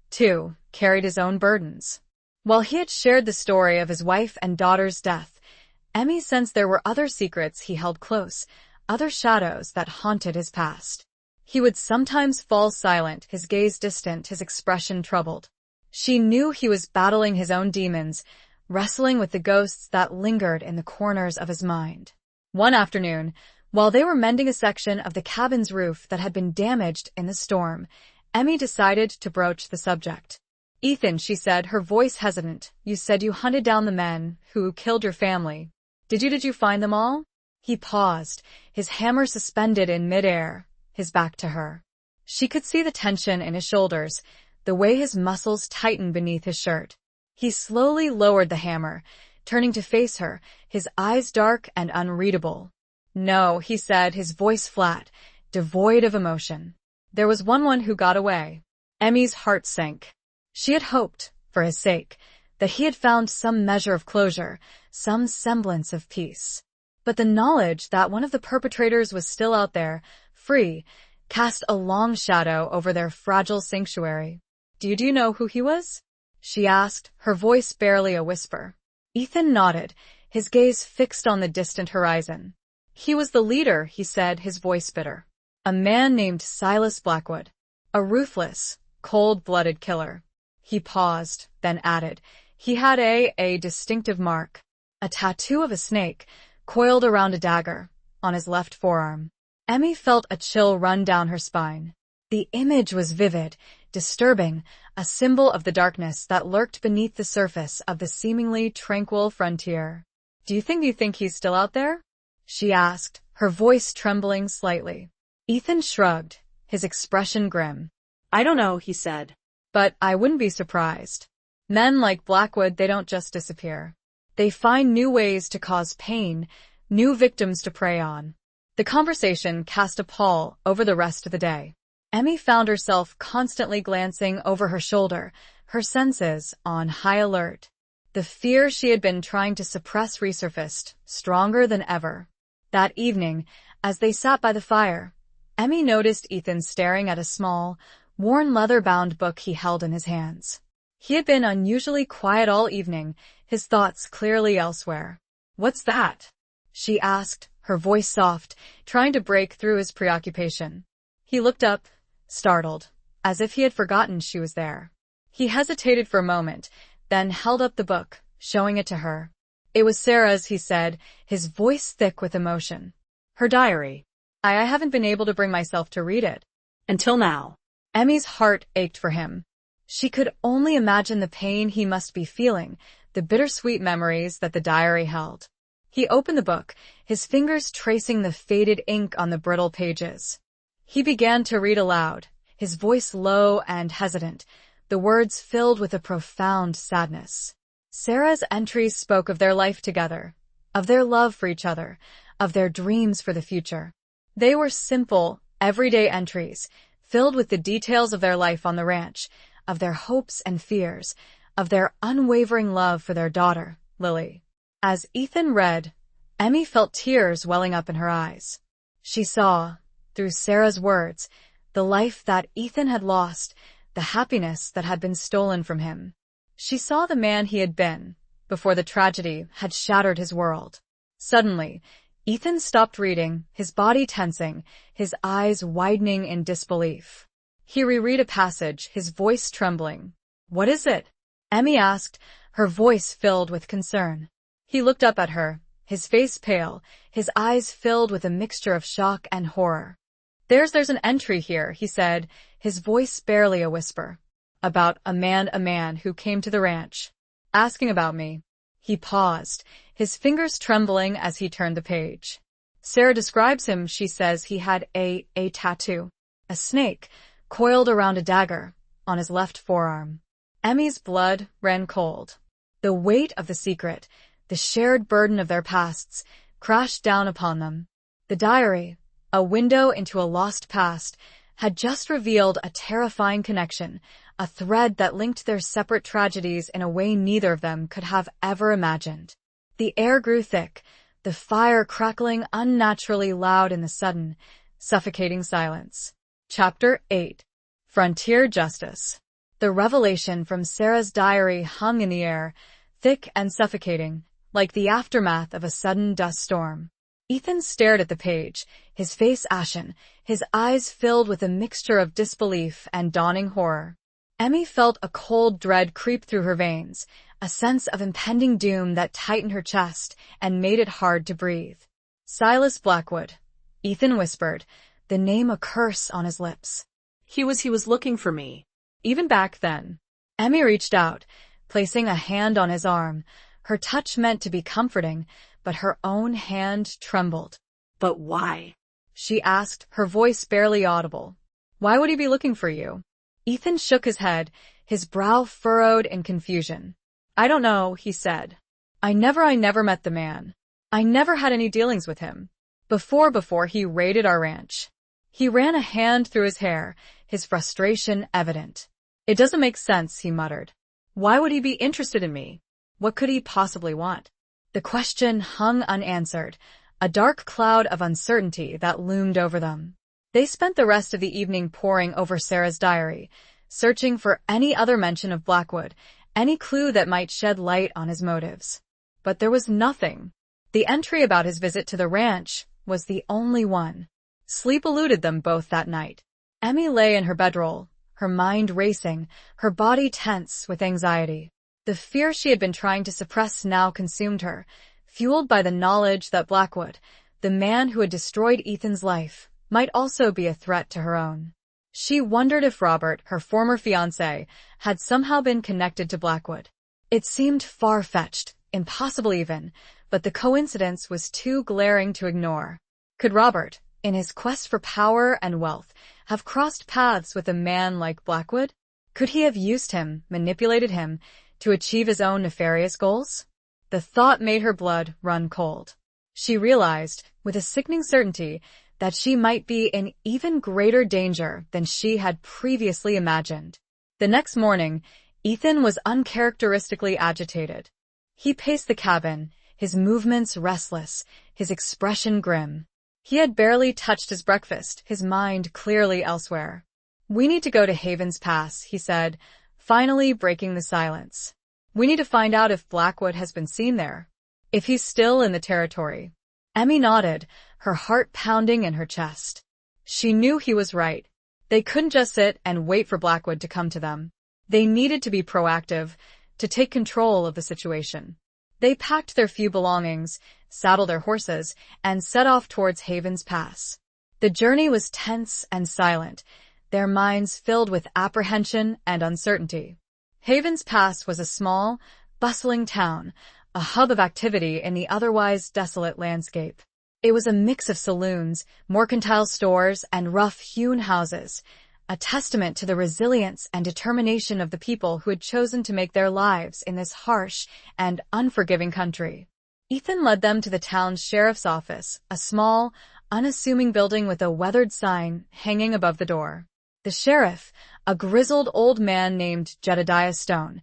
S1: too, carried his own burdens. While he had shared the story of his wife and daughter's death, Emmy sensed there were other secrets he held close, other shadows that haunted his past. He would sometimes fall silent, his gaze distant, his expression troubled. She knew he was battling his own demons, wrestling with the ghosts that lingered in the corners of his mind. One afternoon, while they were mending a section of the cabin's roof that had been damaged in the storm, Emmy decided to broach the subject. "Ethan," she said, her voice hesitant, "you said you hunted down the men who killed your family. Did you find them all?" He paused, his hammer suspended in midair, his back to her. She could see the tension in his shoulders, the way his muscles tightened beneath his shirt. He slowly lowered the hammer, turning to face her, his eyes dark and unreadable. "No," he said, his voice flat, devoid of emotion. "There was one who got away." Emmy's heart sank. She had hoped, for his sake, that he had found some measure of closure, some semblance of peace. But the knowledge that one of the perpetrators was still out there, free, cast a long shadow over their fragile sanctuary. Do you know who he was?" she asked, her voice barely a whisper. Ethan nodded, his gaze fixed on the distant horizon. "He was the leader," he said, his voice bitter. "A man named Silas Blackwood. A ruthless, cold-blooded killer." He paused, then added, "He had a distinctive mark. A tattoo of a snake, coiled around a dagger, on his left forearm." Emmy felt a chill run down her spine. The image was vivid, disturbing, a symbol of the darkness that lurked beneath the surface of the seemingly tranquil frontier. "Do you think he's still out there?" she asked, her voice trembling slightly. Ethan shrugged, his expression grim.
S2: "I don't know," he said.
S1: "But I wouldn't be surprised. Men like Blackwood, they don't just disappear. They find new ways to cause pain, new victims to prey on." The conversation cast a pall over the rest of the day. Emmy found herself constantly glancing over her shoulder, her senses on high alert. The fear she had been trying to suppress resurfaced, stronger than ever. That evening, as they sat by the fire, Emmy noticed Ethan staring at a small, worn leather-bound book he held in his hands. He had been unusually quiet all evening, his thoughts clearly elsewhere. "What's that?" she asked, her voice soft, trying to break through his preoccupation. He looked up, startled, as if he had forgotten she was there. He hesitated for a moment, then held up the book, showing it to her. "It was Sarah's," he said, his voice thick with emotion. "Her diary. I haven't been able to bring myself to read it."
S2: "Until now."
S1: Emmy's heart ached for him. She could only imagine the pain he must be feeling, the bittersweet memories that the diary held. He opened the book, his fingers tracing the faded ink on the brittle pages. He began to read aloud, his voice low and hesitant, the words filled with a profound sadness. Sarah's entries spoke of their life together, of their love for each other, of their dreams for the future. They were simple, everyday entries, filled with the details of their life on the ranch, of their hopes and fears, of their unwavering love for their daughter, Lily. As Ethan read, Emmy felt tears welling up in her eyes. She saw, through Sarah's words, the life that Ethan had lost, the happiness that had been stolen from him. She saw the man he had been, before the tragedy had shattered his world. Suddenly, Ethan stopped reading, his body tensing, his eyes widening in disbelief. He reread a passage, his voice trembling. "What is it?" Emmy asked, her voice filled with concern. He looked up at her, his face pale, his eyes filled with a mixture of shock and horror. There's an entry here," he said, his voice barely a whisper. "About a man who came to the ranch, asking about me." He paused, his fingers trembling as he turned the page. "Sarah describes him. She says he had a tattoo, a snake, coiled around a dagger, on his left forearm." Emmy's blood ran cold. The weight of the secret, the shared burden of their pasts, crashed down upon them. The diary, a window into a lost past, had just revealed a terrifying connection, a thread that linked their separate tragedies in a way neither of them could have ever imagined. The air grew thick, the fire crackling unnaturally loud in the sudden, suffocating silence. Chapter 8. Frontier Justice. The revelation from Sarah's diary hung in the air, thick and suffocating, like the aftermath of a sudden dust storm. Ethan stared at the page, his face ashen, his eyes filled with a mixture of disbelief and dawning horror. Emmy felt a cold dread creep through her veins, a sense of impending doom that tightened her chest and made it hard to breathe. Silas Blackwood, Ethan whispered, the name a curse on his lips.
S2: He was looking for me.
S1: Even back then. Emmy reached out, placing a hand on his arm. Her touch meant to be comforting, but her own hand trembled.
S2: But why?
S1: She asked, her voice barely audible. Why would he be looking for you? Ethan shook his head, his brow furrowed in confusion. I don't know, he said. I never met the man. I never had any dealings with him. Before he raided our ranch. He ran a hand through his hair, his frustration evident. It doesn't make sense, he muttered. Why would he be interested in me? What could he possibly want? The question hung unanswered, a dark cloud of uncertainty that loomed over them. They spent the rest of the evening poring over Sarah's diary, searching for any other mention of Blackwood, any clue that might shed light on his motives. But there was nothing. The entry about his visit to the ranch was the only one. Sleep eluded them both that night. Emmy lay in her bedroll, her mind racing, her body tense with anxiety. The fear she had been trying to suppress now consumed her, fueled by the knowledge that Blackwood, the man who had destroyed Ethan's life, might also be a threat to her own. She wondered if Robert, her former fiancé, had somehow been connected to Blackwood. It seemed far-fetched, impossible even, but the coincidence was too glaring to ignore. Could Robert, in his quest for power and wealth, have crossed paths with a man like Blackwood? Could he have used him, manipulated him, to achieve his own nefarious goals? The thought made her blood run cold. She realized, with a sickening certainty, that she might be in even greater danger than she had previously imagined. The next morning, Ethan was uncharacteristically agitated. He paced the cabin, his movements restless, his expression grim. He had barely touched his breakfast, his mind clearly elsewhere. We need to go to Havens Pass, he said, finally breaking the silence. We need to find out if Blackwood has been seen there. If he's still in the territory. Emmy nodded, her heart pounding in her chest. She knew he was right. They couldn't just sit and wait for Blackwood to come to them. They needed to be proactive, to take control of the situation. They packed their few belongings, saddled their horses, and set off towards Havens Pass. The journey was tense and silent, their minds filled with apprehension and uncertainty. Havens Pass was a small, bustling town, a hub of activity in the otherwise desolate landscape. It was a mix of saloons, mercantile stores, and rough-hewn houses, a testament to the resilience and determination of the people who had chosen to make their lives in this harsh and unforgiving country. Ethan led them to the town's sheriff's office, a small, unassuming building with a weathered sign hanging above the door. The sheriff, a grizzled old man named Jedediah Stone,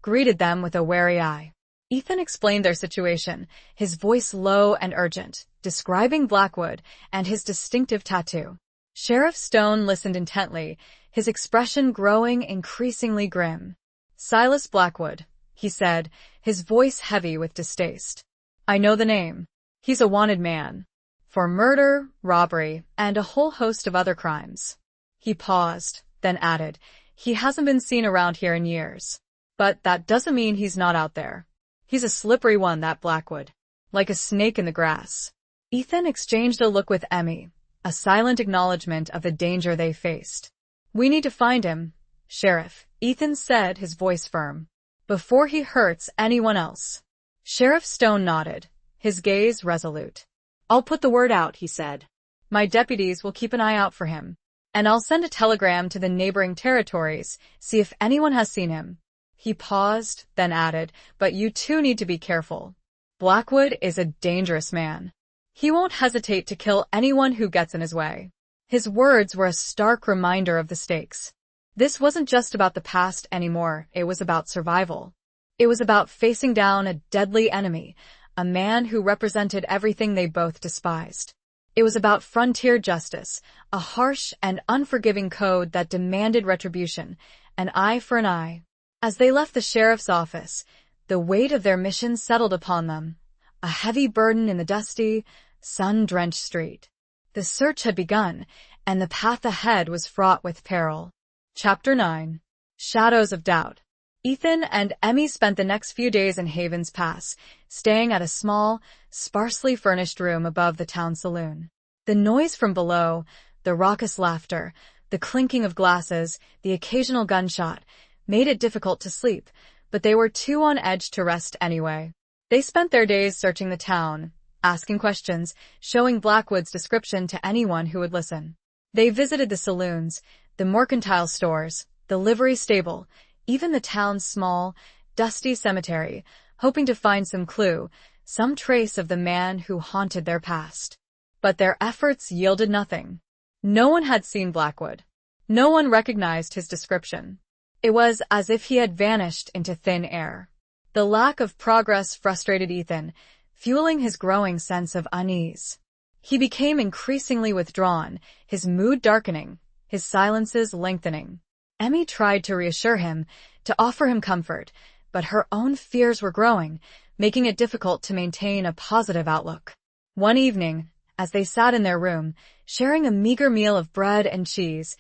S1: greeted them with a wary eye. Ethan explained their situation, his voice low and urgent, describing Blackwood and his distinctive tattoo. Sheriff Stone listened intently, his expression growing increasingly grim. Silas Blackwood, he said, his voice heavy with distaste. I know the name. He's a wanted man. For murder, robbery, and a whole host of other crimes. He paused, then added, he hasn't been seen around here in years. But that doesn't mean he's not out there. He's a slippery one, that Blackwood. Like a snake in the grass. Ethan exchanged a look with Emmy, a silent acknowledgement of the danger they faced. We need to find him, Sheriff, Ethan said, his voice firm. Before he hurts anyone else. Sheriff Stone nodded, his gaze resolute. I'll put the word out, he said. My deputies will keep an eye out for him. And I'll send a telegram to the neighboring territories, see if anyone has seen him. He paused, then added, but you two need to be careful. Blackwood is a dangerous man. He won't hesitate to kill anyone who gets in his way. His words were a stark reminder of the stakes. This wasn't just about the past anymore, it was about survival. It was about facing down a deadly enemy, a man who represented everything they both despised. It was about frontier justice, a harsh and unforgiving code that demanded retribution, an eye for an eye. As they left the sheriff's office, the weight of their mission settled upon them, a heavy burden in the dusty, sun-drenched street. The search had begun, and the path ahead was fraught with peril. Chapter 9. Shadows of Doubt. Ethan and Emmy spent the next few days in Havens Pass, staying at a small, sparsely furnished room above the town saloon. The noise from below, the raucous laughter, the clinking of glasses, the occasional gunshot, made it difficult to sleep, but they were too on edge to rest anyway. They spent their days searching the town, asking questions, showing Blackwood's description to anyone who would listen. They visited the saloons, the mercantile stores, the livery stable, even the town's small, dusty cemetery, hoping to find some clue, some trace of the man who haunted their past. But their efforts yielded nothing. No one had seen Blackwood. No one recognized his description. It was as if he had vanished into thin air. The lack of progress frustrated Ethan, fueling his growing sense of unease. He became increasingly withdrawn, his mood darkening, his silences lengthening. Emmy tried to reassure him, to offer him comfort, but her own fears were growing, making it difficult to maintain a positive outlook. One evening, as they sat in their room, sharing a meager meal of bread and cheese,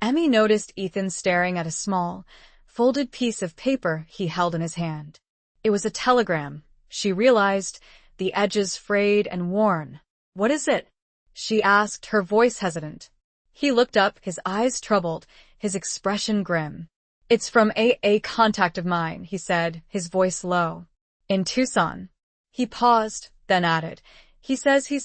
S1: Emmy noticed Ethan staring at a small, folded piece of paper he held in his hand. It was a telegram, she realized, the edges frayed and worn. "What is it?" she asked, her voice hesitant. He looked up, his eyes troubled, his expression grim. "It's from a contact of mine," he said, his voice low. "In Tucson." He paused, then added, He says he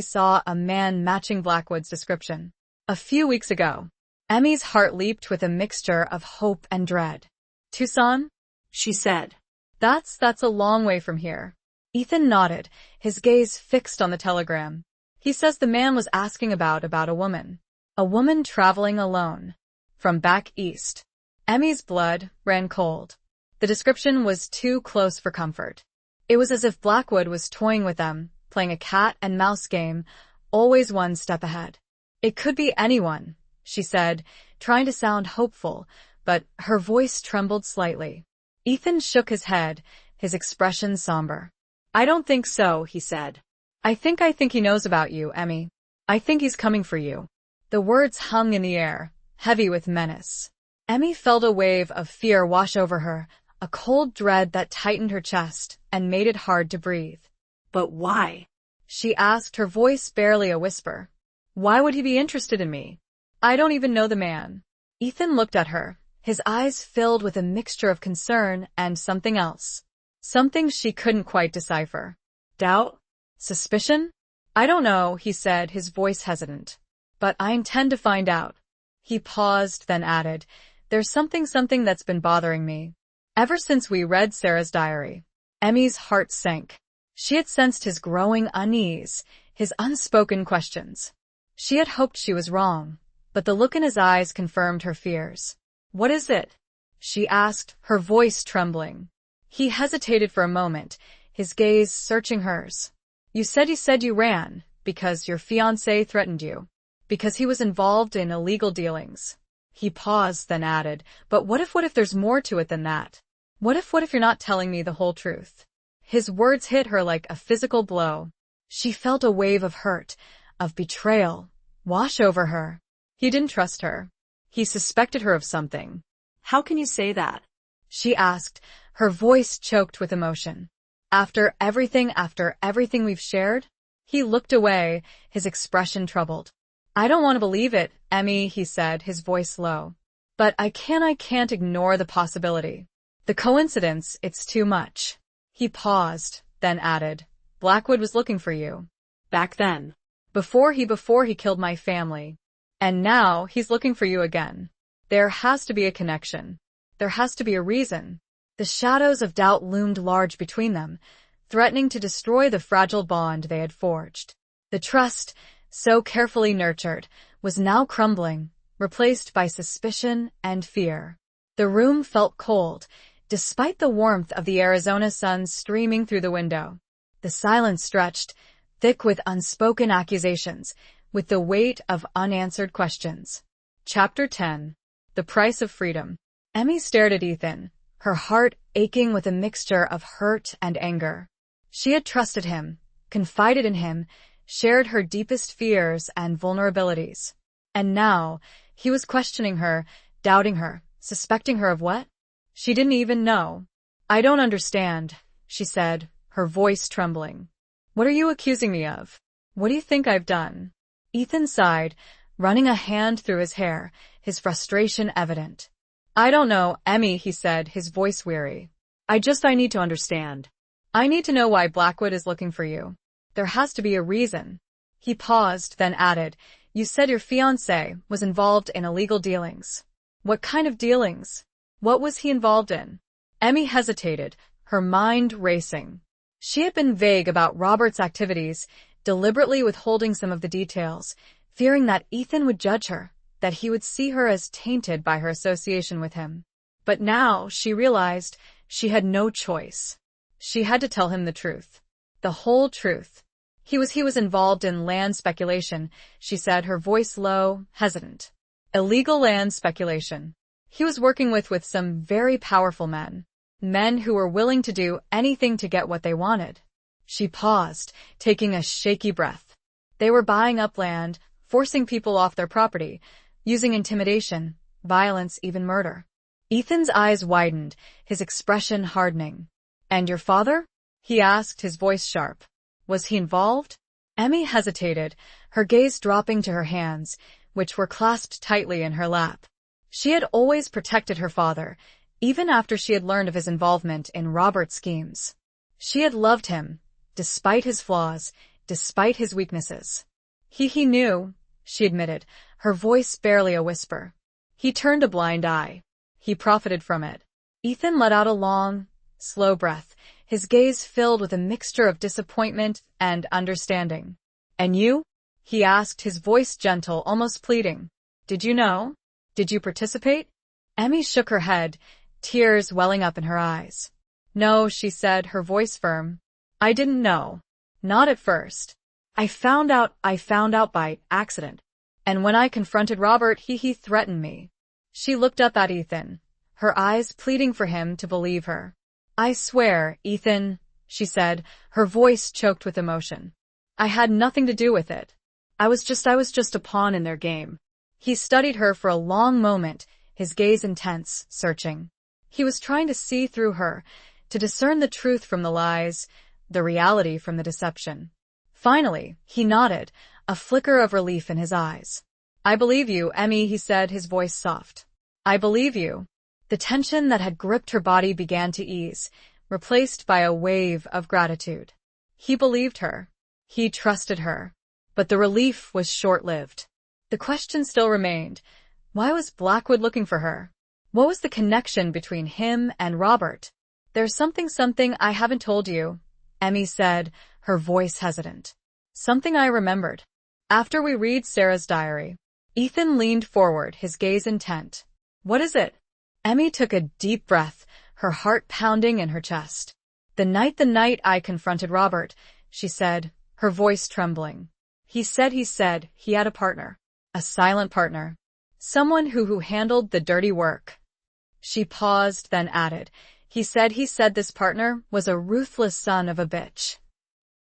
S1: saw a man matching Blackwood's description. A few weeks ago." Emmy's heart leaped with a mixture of hope and dread. "Tucson?" she said. That's a long way from here." Ethan nodded, his gaze fixed on the telegram. "He says the man was asking about a woman. A woman traveling alone. From back east." Emmy's blood ran cold. The description was too close for comfort. It was as if Blackwood was toying with them, playing a cat-and-mouse game, always one step ahead. "It could be anyone," she said, trying to sound hopeful, but her voice trembled slightly. Ethan shook his head, his expression somber. "I don't think so," he said. I think he knows about you, Emmy. I think he's coming for you." The words hung in the air, heavy with menace. Emmy felt a wave of fear wash over her, a cold dread that tightened her chest and made it hard to breathe.
S2: "But why?"
S1: she asked, her voice barely a whisper. "Why would he be interested in me? I don't even know the man." Ethan looked at her, his eyes filled with a mixture of concern and something else. Something she couldn't quite decipher. Doubt? Suspicion? "I don't know," he said, his voice hesitant. "But I intend to find out." He paused, then added, "There's something that's been bothering me. Ever since we read Sarah's diary." Emmy's heart sank. She had sensed his growing unease, his unspoken questions. She had hoped she was wrong, but the look in his eyes confirmed her fears. "What is it?" she asked, her voice trembling. He hesitated for a moment, his gaze searching hers. You said you ran, because your fiancé threatened you. Because he was involved in illegal dealings." He paused, then added, "But what if there's more to it than that? What if you're not telling me the whole truth?" His words hit her like a physical blow. She felt a wave of hurt, of betrayal, wash over her. He didn't trust her. He suspected her of something.
S2: "How can you say that?"
S1: she asked, her voice choked with emotion. After everything we've shared?" He looked away, his expression troubled. "I don't want to believe it, Emmy," he said, his voice low. "But I can't ignore the possibility. The coincidence, it's too much." He paused, then added, "Blackwood was looking for you.
S2: Back then.
S1: Before he killed my family. And now he's looking for you again. There has to be a connection. There has to be a reason." The shadows of doubt loomed large between them, threatening to destroy the fragile bond they had forged. The trust, so carefully nurtured, was now crumbling, replaced by suspicion and fear. The room felt cold, despite the warmth of the Arizona sun streaming through the window. The silence stretched, thick with unspoken accusations, with the weight of unanswered questions. Chapter 10. The Price of Freedom. Emmy stared at Ethan, her heart aching with a mixture of hurt and anger. She had trusted him, confided in him, shared her deepest fears and vulnerabilities. And now, he was questioning her, doubting her, suspecting her of what? She didn't even know. "I don't understand," she said, her voice trembling. "What are you accusing me of? What do you think I've done?" Ethan sighed, running a hand through his hair, his frustration evident. "I don't know, Emmy," he said, his voice weary. I need to understand. I need to know why Blackwood is looking for you. There has to be a reason." He paused, then added, "You said your fiancé was involved in illegal dealings. What kind of dealings? What was he involved in?" Emmy hesitated, her mind racing. She had been vague about Robert's activities, deliberately withholding some of the details, fearing that Ethan would judge her, that he would see her as tainted by her association with him. But now she realized she had no choice. She had to tell him the truth. The whole truth. He was involved in land speculation, she said, her voice low, hesitant. Illegal land speculation. He was working with some very powerful men. Men who were willing to do anything to get what they wanted. She paused, taking a shaky breath. They were buying up land, forcing people off their property, using intimidation, violence, even murder. Ethan's eyes widened, his expression hardening. "And your father?" he asked, his voice sharp. "Was he involved?" Emmy hesitated, her gaze dropping to her hands, which were clasped tightly in her lap. She had always protected her father, even after she had learned of his involvement in Robert's schemes. She had loved him, despite his flaws, despite his weaknesses. He knew, she admitted, her voice barely a whisper. He turned a blind eye. He profited from it. Ethan let out a long, slow breath, his gaze filled with a mixture of disappointment and understanding. "And you?" he asked, his voice gentle, almost pleading. "Did you know? Did you participate?" Emmy shook her head, tears welling up in her eyes. "No," she said, her voice firm. "I didn't know. Not at first. I found out by accident. And when I confronted Robert, he threatened me." She looked up at Ethan, her eyes pleading for him to believe her. "I swear, Ethan," she said, her voice choked with emotion. "I had nothing to do with it. I was just a pawn in their game." He studied her for a long moment, his gaze intense, searching. He was trying to see through her, to discern the truth from the lies, the reality from the deception. Finally, he nodded, a flicker of relief in his eyes. "I believe you, Emmy," he said, his voice soft. "I believe you." The tension that had gripped her body began to ease, replaced by a wave of gratitude. He believed her. He trusted her. But the relief was short-lived. The question still remained. Why was Blackwood looking for her? What was the connection between him and Robert? "There's something I haven't told you," Emmy said, her voice hesitant. "Something I remembered. After we read Sarah's diary." Ethan leaned forward, his gaze intent. "What is it?" Emmy took a deep breath, her heart pounding in her chest. The night I confronted Robert," she said, her voice trembling. He said he had a partner. A silent partner. Someone who handled the dirty work." She paused, then added, He said this partner was a ruthless son of a bitch.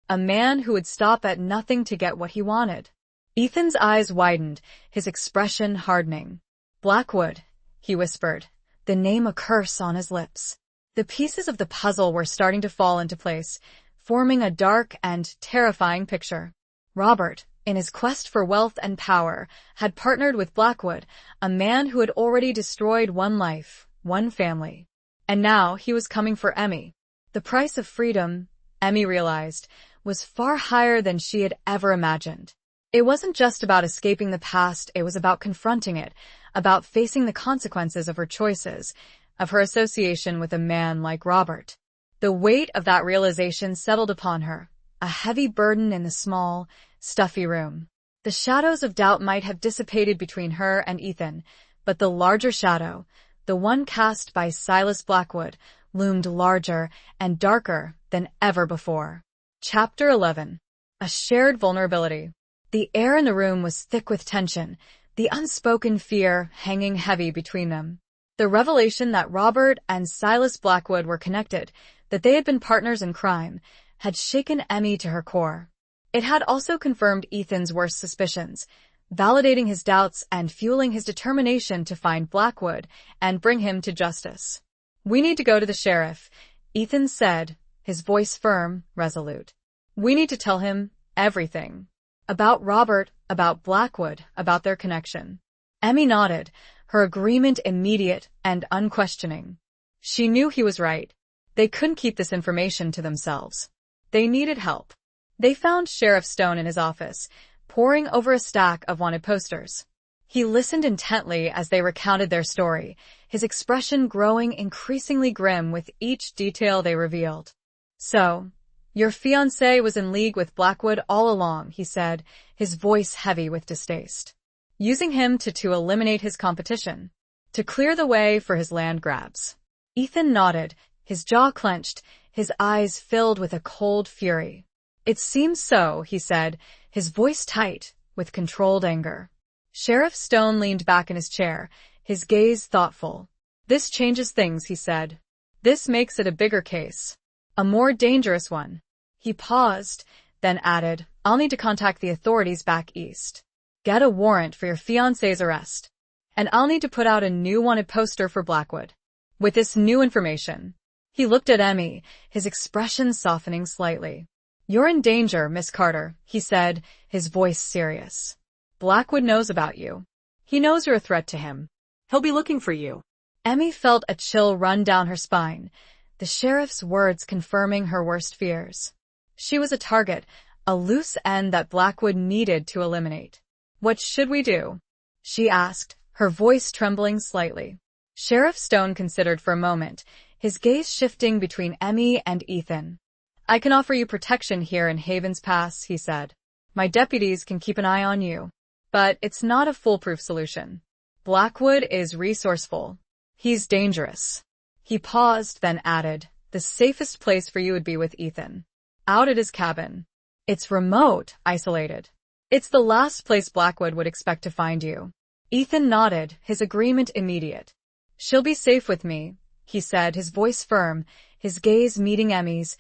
S1: A man who would stop at nothing to get what he wanted." Ethan's eyes widened, his expression hardening. "Blackwood," he whispered, the name a curse on his lips. The pieces of the puzzle were starting to fall into place, forming a dark and terrifying picture. Robert, in his quest for wealth and power, had partnered with Blackwood, a man who had already destroyed one life, one family. And now he was coming for Emmy. The price of freedom, Emmy realized, was far higher than she had ever imagined. It wasn't just about escaping the past, it was about confronting it, about facing the consequences of her choices, of her association with a man like Robert. The weight of that realization settled upon her, a heavy burden in the small, stuffy room. The shadows of doubt might have dissipated between her and Ethan, but the larger shadow, the one cast by Silas Blackwood, loomed larger and darker than ever before. Chapter 11. A shared vulnerability. The air in the room was thick with tension, the unspoken fear hanging heavy between them. The revelation that Robert and Silas Blackwood were connected, that they had been partners in crime, had shaken Emmy to her core. It had also confirmed Ethan's worst suspicions, validating his doubts and fueling his determination to find Blackwood and bring him to justice. "We need to go to the sheriff," Ethan said, his voice firm, resolute. "We need to tell him everything. About Robert, about Blackwood, about their connection." Emmy nodded, her agreement immediate and unquestioning. She knew he was right. They couldn't keep this information to themselves. They needed help. They found Sheriff Stone in his office, poring over a stack of wanted posters. He listened intently as they recounted their story, his expression growing increasingly grim with each detail they revealed. "So, your fiancé was in league with Blackwood all along," he said, his voice heavy with distaste. "Using him to eliminate his competition, to clear the way for his land grabs." Ethan nodded, his jaw clenched, his eyes filled with a cold fury. "It seems so," he said, his voice tight, with controlled anger. Sheriff Stone leaned back in his chair, his gaze thoughtful. "This changes things," he said. "This makes it a bigger case. A more dangerous one." He paused, then added, "I'll need to contact the authorities back east. Get a warrant for your fiancé's arrest. And I'll need to put out a new wanted poster for Blackwood. With this new information." He looked at Emmy, his expression softening slightly. "You're in danger, Miss Carter," he said, his voice serious. "Blackwood knows about you. He knows you're a threat to him.
S2: He'll be looking for you."
S1: Emmy felt a chill run down her spine, the sheriff's words confirming her worst fears. She was a target, a loose end that Blackwood needed to eliminate. "What should we do?" she asked, her voice trembling slightly. Sheriff Stone considered for a moment, his gaze shifting between Emmy and Ethan. "I can offer you protection here in Havens Pass," he said. "My deputies can keep an eye on you. But it's not a foolproof solution. Blackwood is resourceful. He's dangerous." He paused, then added, "The safest place for you would be with Ethan. Out at his cabin. It's remote, isolated. It's the last place Blackwood would expect to find you." Ethan nodded, his agreement immediate. "She'll be safe with me," he said, his voice firm, his gaze meeting Emmy's,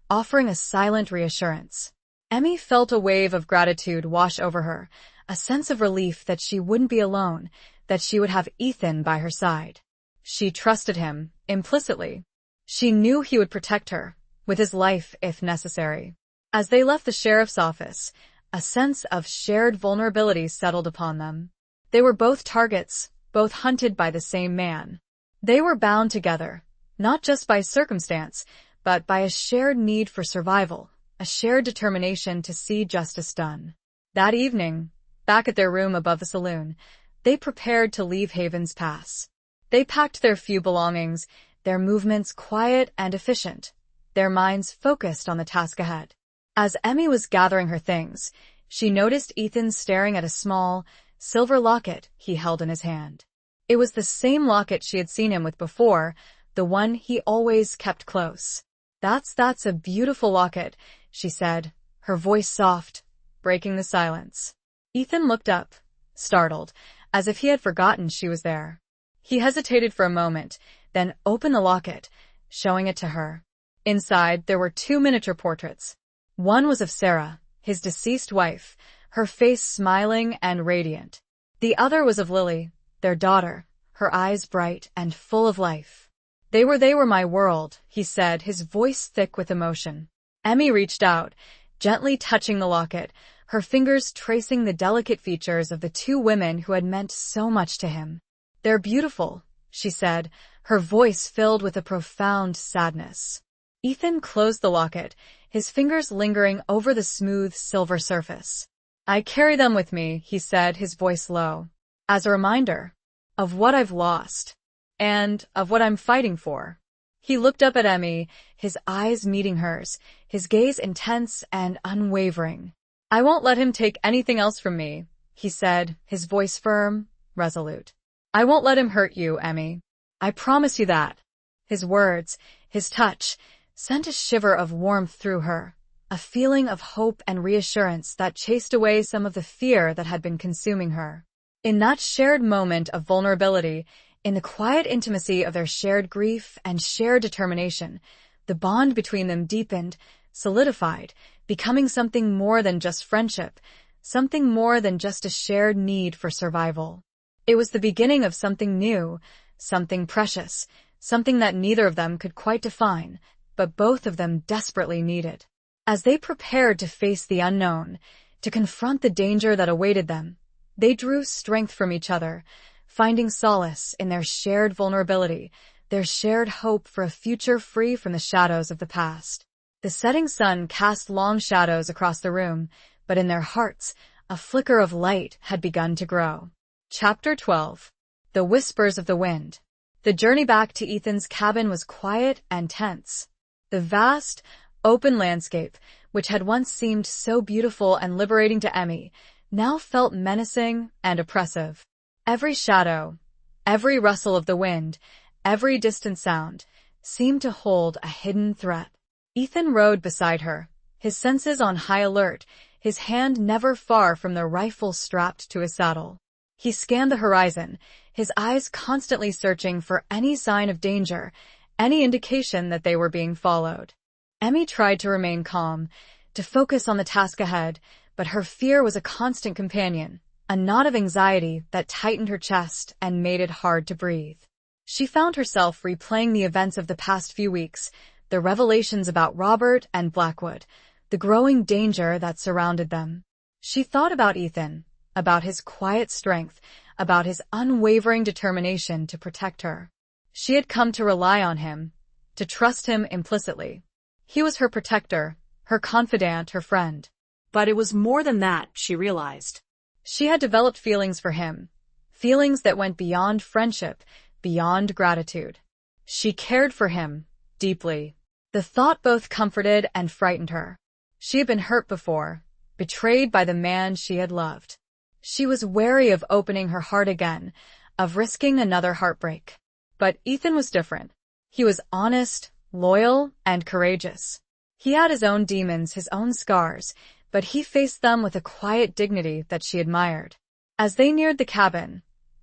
S1: offering a silent reassurance. Emmy felt a wave of gratitude wash over her, a sense of relief that she wouldn't be alone, that she would have Ethan by her side. She trusted him, implicitly. She knew he would protect her, with his life if necessary. As they left the sheriff's office, a sense of shared vulnerability settled upon them. They were both targets, both hunted by the same man. They were bound together, not just by circumstance, but by a shared need for survival, a shared determination to see justice done. That evening, back at their room above the saloon, they prepared to leave Havens Pass. They packed their few belongings, their movements quiet and efficient, their minds focused on the task ahead. As Emmy was gathering her things, she noticed Ethan staring at a small, silver locket he held in his hand. It was the same locket she had seen him with before, the one he always kept close. That's a beautiful locket," she said, her voice soft, breaking the silence. Ethan looked up, startled, as if he had forgotten she was there. He hesitated for a moment, then opened the locket, showing it to her. Inside, there were 2 miniature portraits. One was of Sarah, his deceased wife, her face smiling and radiant. The other was of Lily, their daughter, her eyes bright and full of life. They were my world," he said, his voice thick with emotion. Emmy reached out, gently touching the locket, her fingers tracing the delicate features of the 2 women who had meant so much to him. "They're beautiful," she said, her voice filled with a profound sadness. Ethan closed the locket, his fingers lingering over the smooth silver surface. "I carry them with me," he said, his voice low, "as a reminder of what I've lost, and of what I'm fighting for." He looked up at Emmy, his eyes meeting hers, his gaze intense and unwavering. "I won't let him take anything else from me," he said, his voice firm, resolute. "I won't let him hurt you, Emmy. I promise you that." His words, his touch, sent a shiver of warmth through her, a feeling of hope and reassurance that chased away some of the fear that had been consuming her. In that shared moment of vulnerability, In the quiet intimacy of their shared grief and shared determination, the bond between them deepened, solidified, becoming something more than just friendship, something more than just a shared need for survival. It was the beginning of something new, something precious, something that neither of them could quite define, but both of them desperately needed. As they prepared to face the unknown, to confront the danger that awaited them, they drew strength from each other, finding solace in their shared vulnerability, their shared hope for a future free from the shadows of the past. The setting sun cast long shadows across the room, but in their hearts, a flicker of light had begun to grow. Chapter 12. The Whispers of the Wind. The journey back to Ethan's cabin was quiet and tense. The vast, open landscape, which had once seemed so beautiful and liberating to Emmy, now felt menacing and oppressive. Every shadow, every rustle of the wind, every distant sound, seemed to hold a hidden threat. Ethan rode beside her, his senses on high alert, his hand never far from the rifle strapped to his saddle. He scanned the horizon, his eyes constantly searching for any sign of danger, any indication that they were being followed. Emmy tried to remain calm, to focus on the task ahead, but her fear was a constant companion, a knot of anxiety that tightened her chest and made it hard to breathe. She found herself replaying the events of the past few weeks, the revelations about Robert and Blackwood, the growing danger that surrounded them. She thought about Ethan, about his quiet strength, about his unwavering determination to protect her. She had come to rely on him, to trust him implicitly. He was her protector, her confidant, her friend.
S2: But it was more than that, she realized.
S1: She had developed feelings for him, feelings that went beyond friendship, beyond gratitude. She cared for him, deeply. The thought both comforted and frightened her. She had been hurt before, betrayed by the man she had loved. She was wary of opening her heart again, of risking another heartbreak. But Ethan was different. He was honest, loyal, and courageous. He had his own demons, his own scars, but he faced them with a quiet dignity that she admired. As they neared the cabin,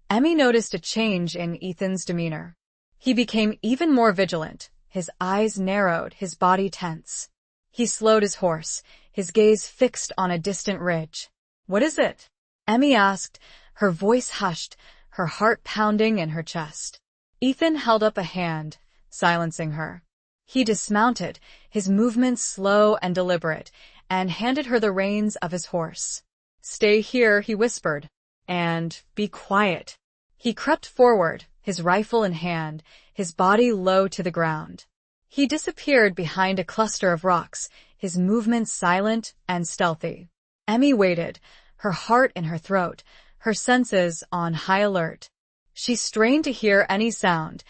S1: Emmy noticed a change in Ethan's demeanor. He became even more vigilant, his eyes narrowed, his body tense. He slowed his horse, his gaze fixed on a distant ridge. "What is it?" Emmy asked, her voice hushed, her heart pounding in her chest. Ethan held up a hand, silencing her. He dismounted, his movements slow and deliberate, and handed her the reins of his horse. "Stay here," he whispered, "and be quiet." He crept forward, his rifle in hand, his body low to the ground. He disappeared behind a cluster of rocks, his movements silent and stealthy. Emmy waited, her heart in her throat, her senses on high alert. She strained to hear any sound,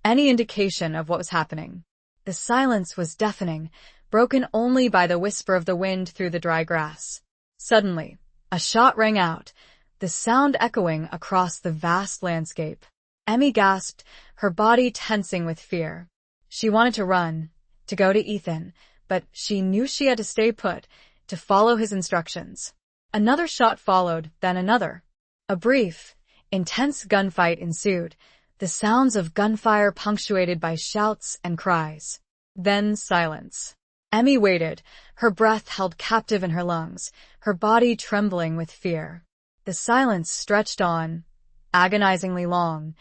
S1: any indication of what was happening. The silence was deafening, broken only by the whisper of the wind through the dry grass. Suddenly, a shot rang out, the sound echoing across the vast landscape. Emmy gasped, her body tensing with fear. She wanted to run, to go to Ethan, but she knew she had to stay put, to follow his instructions. Another shot followed, then another. A brief, intense gunfight ensued, the sounds of gunfire punctuated by shouts and cries. Then silence. Emmy waited, her breath held captive in her lungs, her body trembling with fear. The silence stretched on, agonizingly long,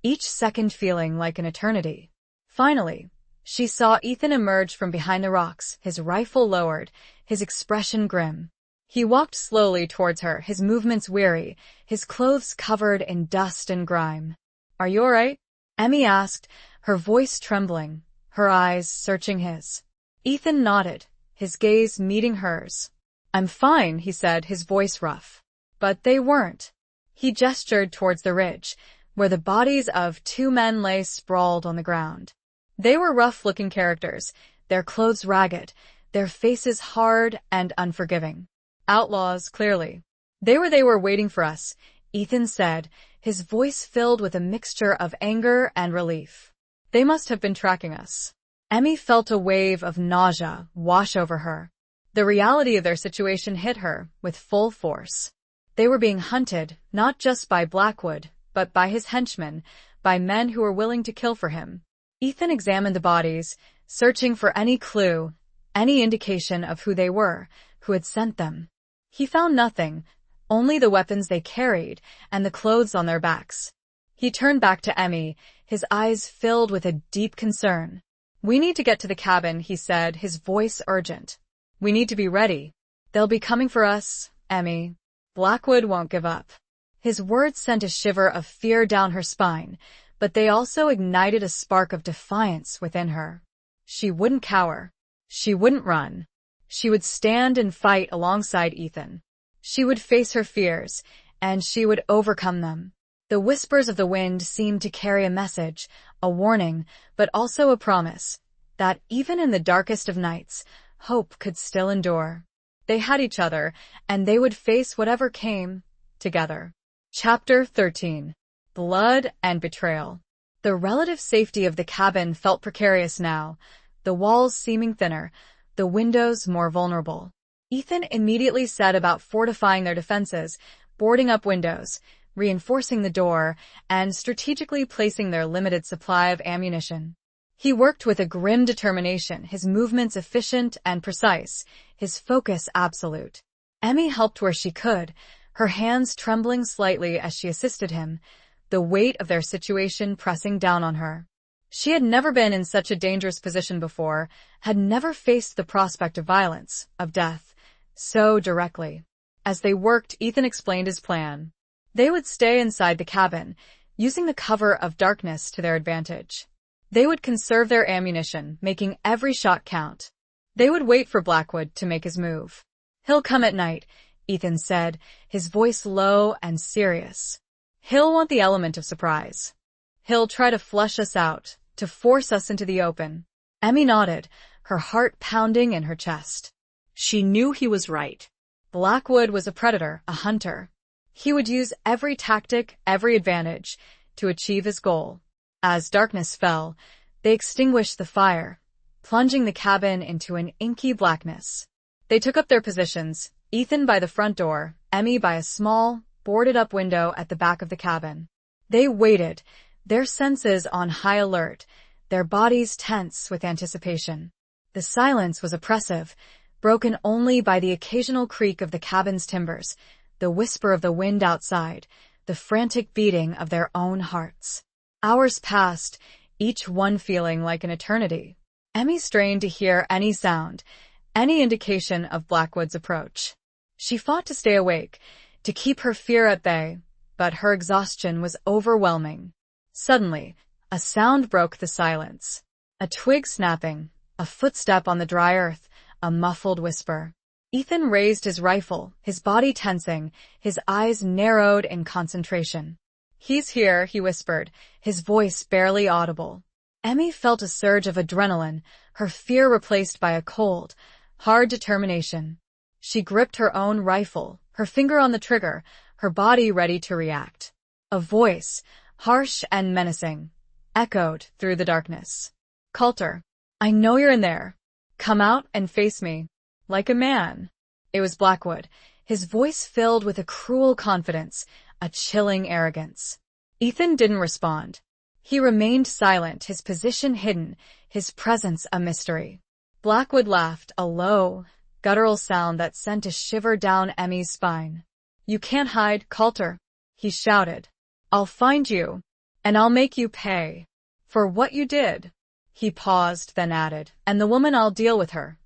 S1: each second feeling like an eternity. Finally, she saw Ethan emerge from behind the rocks, his rifle lowered, his expression grim. He walked slowly towards her, his movements weary, his clothes covered in dust and grime. "Are you all right?" Emmy asked, her voice trembling, her eyes searching his. Ethan nodded, his gaze meeting hers. "I'm fine," he said, his voice rough. But they weren't. He gestured towards the ridge, where the bodies of two men lay sprawled on the ground. They were rough-looking characters, their clothes ragged, their faces hard and unforgiving. Outlaws, clearly. They were waiting for us," Ethan said, his voice filled with a mixture of anger and relief. "They must have been tracking us." Emmy felt a wave of nausea wash over her. The reality of their situation hit her with full force. They were being hunted, not just by Blackwood, but by his henchmen, by men who were willing to kill for him. Ethan examined the bodies, searching for any clue, any indication of who they were, who had sent them. He found nothing, only the weapons they carried and the clothes on their backs. He turned back to Emmy, his eyes filled with a deep concern. "We need to get to the cabin," he said, his voice urgent. "We need to be ready. They'll be coming for us, Emmy. Blackwood won't give up." His words sent a shiver of fear down her spine, but they also ignited a spark of defiance within her. She wouldn't cower. She wouldn't run. She would stand and fight alongside Ethan. She would face her fears, and she would overcome them. The whispers of the wind seemed to carry a message, a warning, but also a promise, that even in the darkest of nights, hope could still endure. They had each other, and they would face whatever came, together. Chapter 13. Blood and Betrayal. The relative safety of the cabin felt precarious now, the walls seeming thinner, the windows more vulnerable. Ethan immediately set about fortifying their defenses, boarding up windows, reinforcing the door, and strategically placing their limited supply of ammunition. He worked with a grim determination, his movements efficient and precise, his focus absolute. Emmy helped where she could, her hands trembling slightly as she assisted him, the weight of their situation pressing down on her. She had never been in such a dangerous position before, had never faced the prospect of violence, of death, so directly. As they worked, Ethan explained his plan. They would stay inside the cabin, using the cover of darkness to their advantage. They would conserve their ammunition, making every shot count. They would wait for Blackwood to make his move. "He'll come at night," Ethan said, his voice low and serious. "He'll want the element of surprise. He'll try to flush us out, to force us into the open." Emmy nodded, her heart pounding in her chest.
S2: She knew he was right.
S1: Blackwood was a predator, a hunter. He would use every tactic, every advantage, to achieve his goal. As darkness fell, they extinguished the fire, plunging the cabin into an inky blackness. They took up their positions, Ethan by the front door, Emmy by a small, boarded-up window at the back of the cabin. They waited, their senses on high alert, their bodies tense with anticipation. The silence was oppressive, broken only by the occasional creak of the cabin's timbers, the whisper of the wind outside, the frantic beating of their own hearts. Hours passed, each one feeling like an eternity. Emmy strained to hear any sound, any indication of Blackwood's approach. She fought to stay awake, to keep her fear at bay, but her exhaustion was overwhelming. Suddenly, a sound broke the silence. A twig snapping, a footstep on the dry earth, a muffled whisper. Ethan raised his rifle, his body tensing, his eyes narrowed in concentration. "He's here," he whispered, his voice barely audible. Emmy felt a surge of adrenaline, her fear replaced by a cold, hard determination. She gripped her own rifle, her finger on the trigger, her body ready to react. A voice, harsh and menacing, echoed through the darkness. "Coulter, I know you're in there. Come out and face me. Like a man." It was Blackwood, his voice filled with a cruel confidence, a chilling arrogance. Ethan didn't respond. He remained silent, his position hidden, his presence a mystery. Blackwood laughed, a low, guttural sound that sent a shiver down Emmy's spine. "You can't hide, Coulter," he shouted. "I'll find you, and I'll make you pay. For what you did." He paused, then added, "And the woman, I'll deal with her,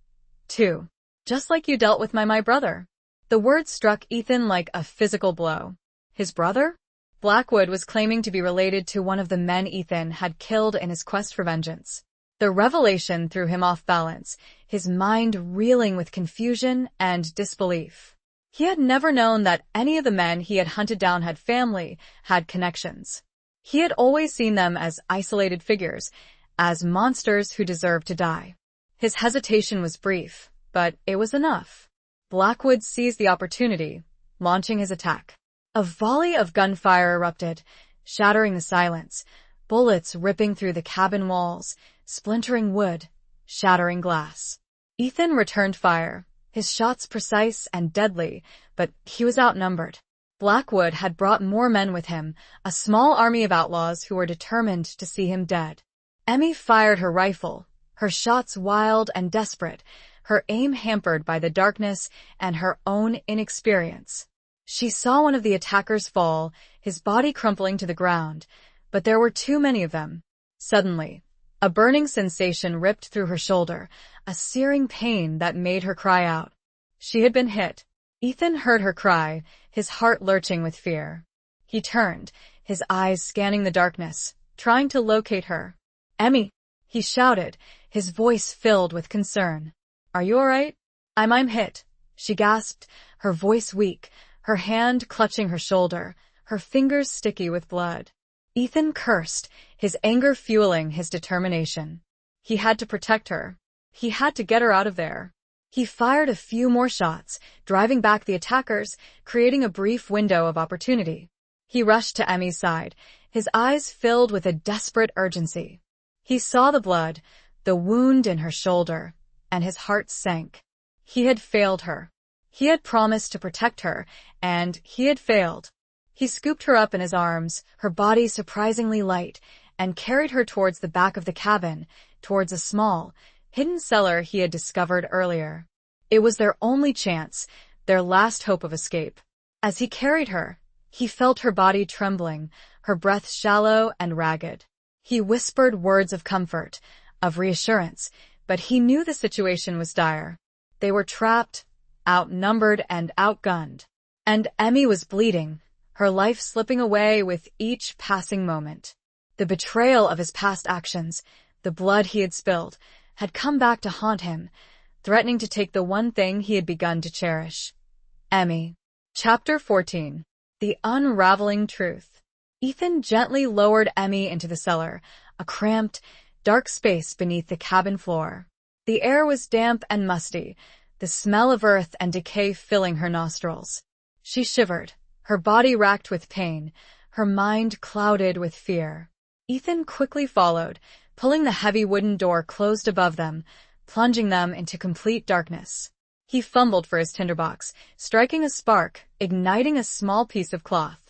S1: too. Just like you dealt with my brother." The words struck Ethan like a physical blow. His brother? Blackwood was claiming to be related to one of the men Ethan had killed in his quest for vengeance. The revelation threw him off balance, his mind reeling with confusion and disbelief. He had never known that any of the men he had hunted down had family, had connections. He had always seen them as isolated figures, as monsters who deserved to die. His hesitation was brief, but it was enough. Blackwood seized the opportunity, launching his attack. A volley of gunfire erupted, shattering the silence, bullets ripping through the cabin walls, splintering wood, shattering glass. Ethan returned fire, his shots precise and deadly, but he was outnumbered. Blackwood had brought more men with him, a small army of outlaws who were determined to see him dead. Emmy fired her rifle, her shots wild and desperate, her aim hampered by the darkness and her own inexperience. She saw one of the attackers fall, his body crumpling to the ground, but there were too many of them. Suddenly, a burning sensation ripped through her shoulder, a searing pain that made her cry out. She had been hit. Ethan heard her cry, his heart lurching with fear. He turned, his eyes scanning the darkness, trying to locate her. "Emmy!" he shouted, his voice filled with concern. "Are you all right?" I'm hit," she gasped, her voice weak, her hand clutching her shoulder, her fingers sticky with blood. Ethan cursed, his anger fueling his determination. He had to protect her. He had to get her out of there. He fired a few more shots, driving back the attackers, creating a brief window of opportunity. He rushed to Emmy's side, his eyes filled with a desperate urgency. He saw the blood, the wound in her shoulder, and his heart sank. He had failed her. He had promised to protect her, and he had failed. He scooped her up in his arms, her body surprisingly light, and carried her towards the back of the cabin, towards a small, hidden cellar he had discovered earlier. It was their only chance, their last hope of escape. As he carried her, he felt her body trembling, her breath shallow and ragged. He whispered words of comfort, of reassurance, but he knew the situation was dire. They were trapped, outnumbered, and outgunned. And Emmy was bleeding, her life slipping away with each passing moment. The betrayal of his past actions, the blood he had spilled, had come back to haunt him, threatening to take the one thing he had begun to cherish. Emmy. Chapter 14. The Unraveling Truth. Ethan gently lowered Emmy into the cellar, a cramped, dark space beneath the cabin floor. The air was damp and musty, the smell of earth and decay filling her nostrils. She shivered, her body racked with pain, her mind clouded with fear. Ethan quickly followed, pulling the heavy wooden door closed above them, plunging them into complete darkness. He fumbled for his tinderbox, striking a spark, igniting a small piece of cloth.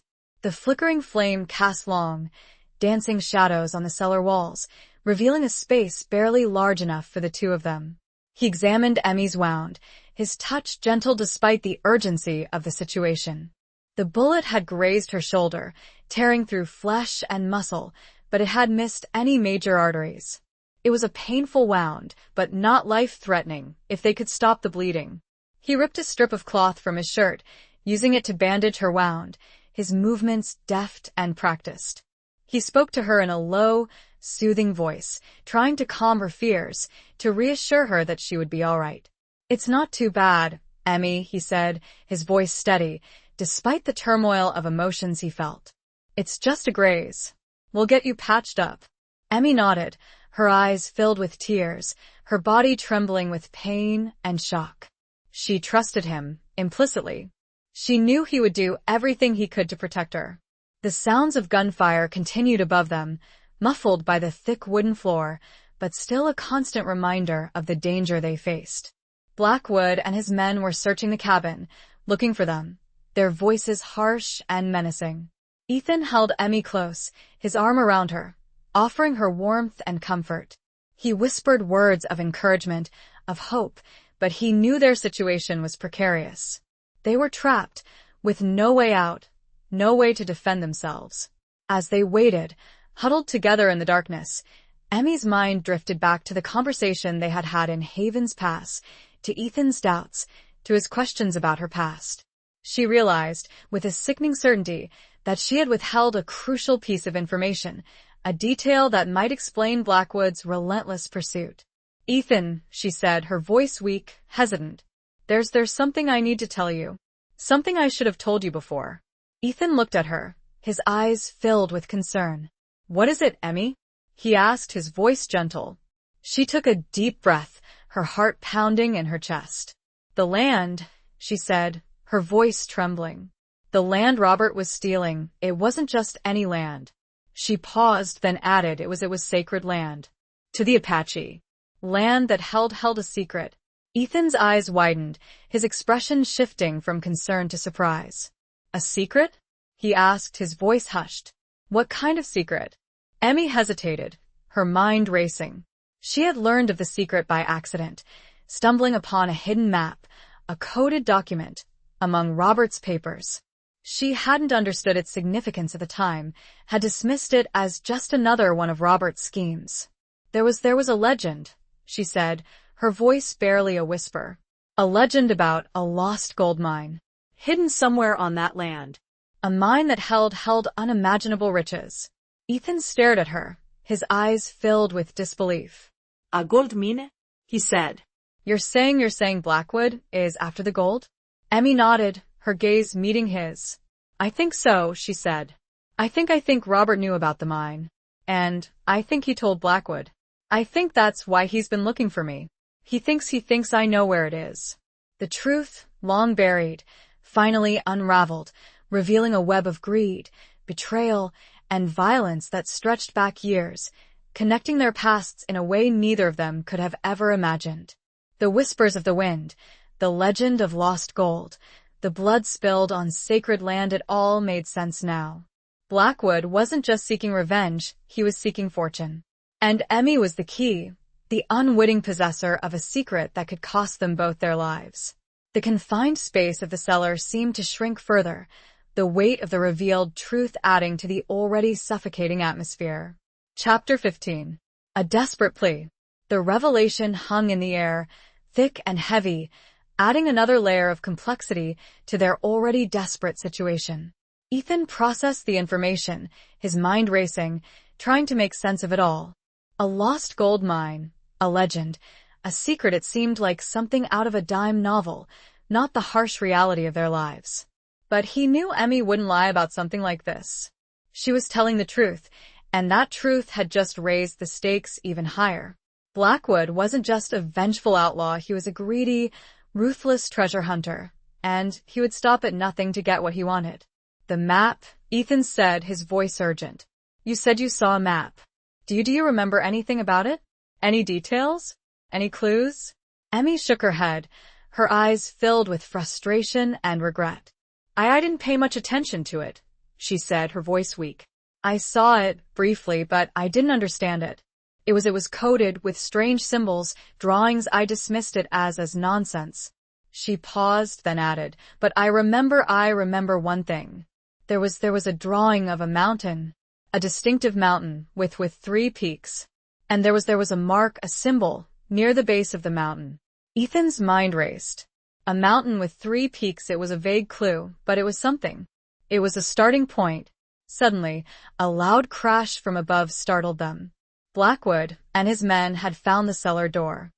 S1: The flickering flame cast long, dancing shadows on the cellar walls, revealing a space barely large enough for the two of them. He examined Emmy's wound, his touch gentle despite the urgency of the situation. The bullet had grazed her shoulder, tearing through flesh and muscle, but it had missed any major arteries. It was a painful wound, but not life-threatening, if they could stop the bleeding. He ripped a strip of cloth from his shirt, using it to bandage her wound, his movements deft and practiced. He spoke to her in a low, soothing voice, trying to calm her fears, to reassure her that she would be all right. "It's not too bad, Emmy," he said, his voice steady, despite the turmoil of emotions he felt. "It's just a graze. We'll get you patched up." Emmy nodded, her eyes filled with tears, her body trembling with pain and shock. She trusted him, implicitly. She knew he would do everything he could to protect her. The sounds of gunfire continued above them, muffled by the thick wooden floor, but still a constant reminder of the danger they faced. Blackwood and his men were searching the cabin, looking for them, their voices harsh and menacing. Ethan held Emmy close, his arm around her, offering her warmth and comfort. He whispered words of encouragement, of hope, but he knew their situation was precarious. They were trapped, with no way out, no way to defend themselves. As they waited, huddled together in the darkness, Emmy's mind drifted back to the conversation they had had in Haven's Pass, to Ethan's doubts, to his questions about her past. She realized, with a sickening certainty, that she had withheld a crucial piece of information, a detail that might explain Blackwood's relentless pursuit. "Ethan," she said, her voice weak, hesitant. There's something I need to tell you. Something I should have told you before." Ethan looked at her, his eyes filled with concern. "What is it, Emmy?" he asked, his voice gentle. She took a deep breath, her heart pounding in her chest. "The land," she said, her voice trembling. "The land Robert was stealing, it wasn't just any land." She paused, then added it was sacred land. To the Apache. Land that held a secret. Ethan's eyes widened, his expression shifting from concern to surprise. A secret? He asked, his voice hushed. What kind of secret? Emmy hesitated, her mind racing. She had learned of the secret by accident, stumbling upon a hidden map, a coded document, among Robert's papers. She hadn't understood its significance at the time, had dismissed it as just another one of Robert's schemes. There was a legend, she said, her voice barely a whisper. A legend about a lost gold mine,
S2: hidden somewhere on that land.
S1: A mine that held unimaginable riches. Ethan stared at her, his eyes filled with disbelief.
S2: A gold mine? He said.
S1: You're saying Blackwood is after the gold? Emmy nodded, her gaze meeting his. I think so, she said. I think Robert knew about the mine. And I think he told Blackwood. I think that's why he's been looking for me. He thinks I know where it is. The truth, long buried, finally unraveled, revealing a web of greed, betrayal, and violence that stretched back years, connecting their pasts in a way neither of them could have ever imagined. The whispers of the wind, the legend of lost gold, the blood spilled on sacred land, it all made sense now. Blackwood wasn't just seeking revenge, he was seeking fortune. And Emmy was the key, the unwitting possessor of a secret that could cost them both their lives. The confined space of the cellar seemed to shrink further, the weight of the revealed truth adding to the already suffocating atmosphere. Chapter 15. A desperate plea. The revelation hung in the air, thick and heavy, adding another layer of complexity to their already desperate situation. Ethan processed the information, his mind racing, trying to make sense of it all. A lost gold mine, a legend, a secret. It seemed like something out of a dime novel, not the harsh reality of their lives. But he knew Emmy wouldn't lie about something like this. She was telling the truth, and that truth had just raised the stakes even higher. Blackwood wasn't just a vengeful outlaw, he was a greedy, ruthless treasure hunter, and he would stop at nothing to get what he wanted. The map, Ethan said, his voice urgent. You said you saw a map. Do you remember anything about it? Any details? Any clues? Emmy shook her head, her eyes filled with frustration and regret. I didn't pay much attention to it, she said, her voice weak. I saw it, briefly, but I didn't understand it. It was coded with strange symbols, drawings. I dismissed it as nonsense. She paused, then added, but I remember one thing. There was a drawing of a mountain, a distinctive mountain with 3 peaks. And there was a mark, a symbol, near the base of the mountain. Ethan's mind raced. A mountain with 3 peaks. It was a vague clue, but it was something. It was a starting point. Suddenly, a loud crash from above startled them. Blackwood and his men had found the cellar door.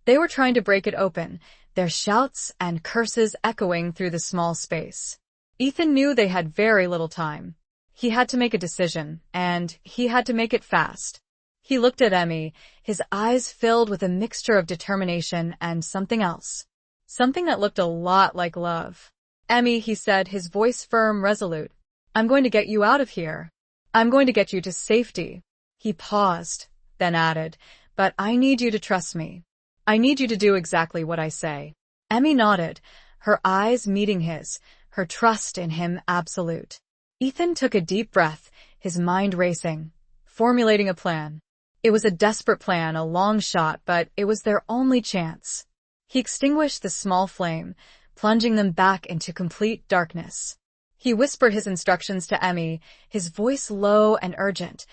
S1: They were trying to break it open, their shouts and curses echoing through the small space. Ethan knew they had very little time. He had to make a decision, and he had to make it fast. He looked at Emmy, his eyes filled with a mixture of determination and something else. Something that looked a lot like love. Emmy, he said, his voice firm, resolute. I'm going to get you out of here. I'm going to get you to safety. He paused, then added, but I need you to trust me. I need you to do exactly what I say. Emmy nodded, her eyes meeting his, her trust in him absolute. Ethan took a deep breath, his mind racing, formulating a plan. It was a desperate plan, a long shot, but it was their only chance. He extinguished the small flame, plunging them back into complete darkness. He whispered his instructions to Emmy, his voice low and urgent,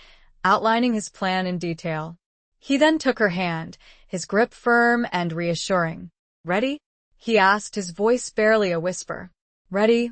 S1: outlining his plan in detail. He then took her hand, his grip firm and reassuring. Ready? He asked, his voice barely a whisper. Ready?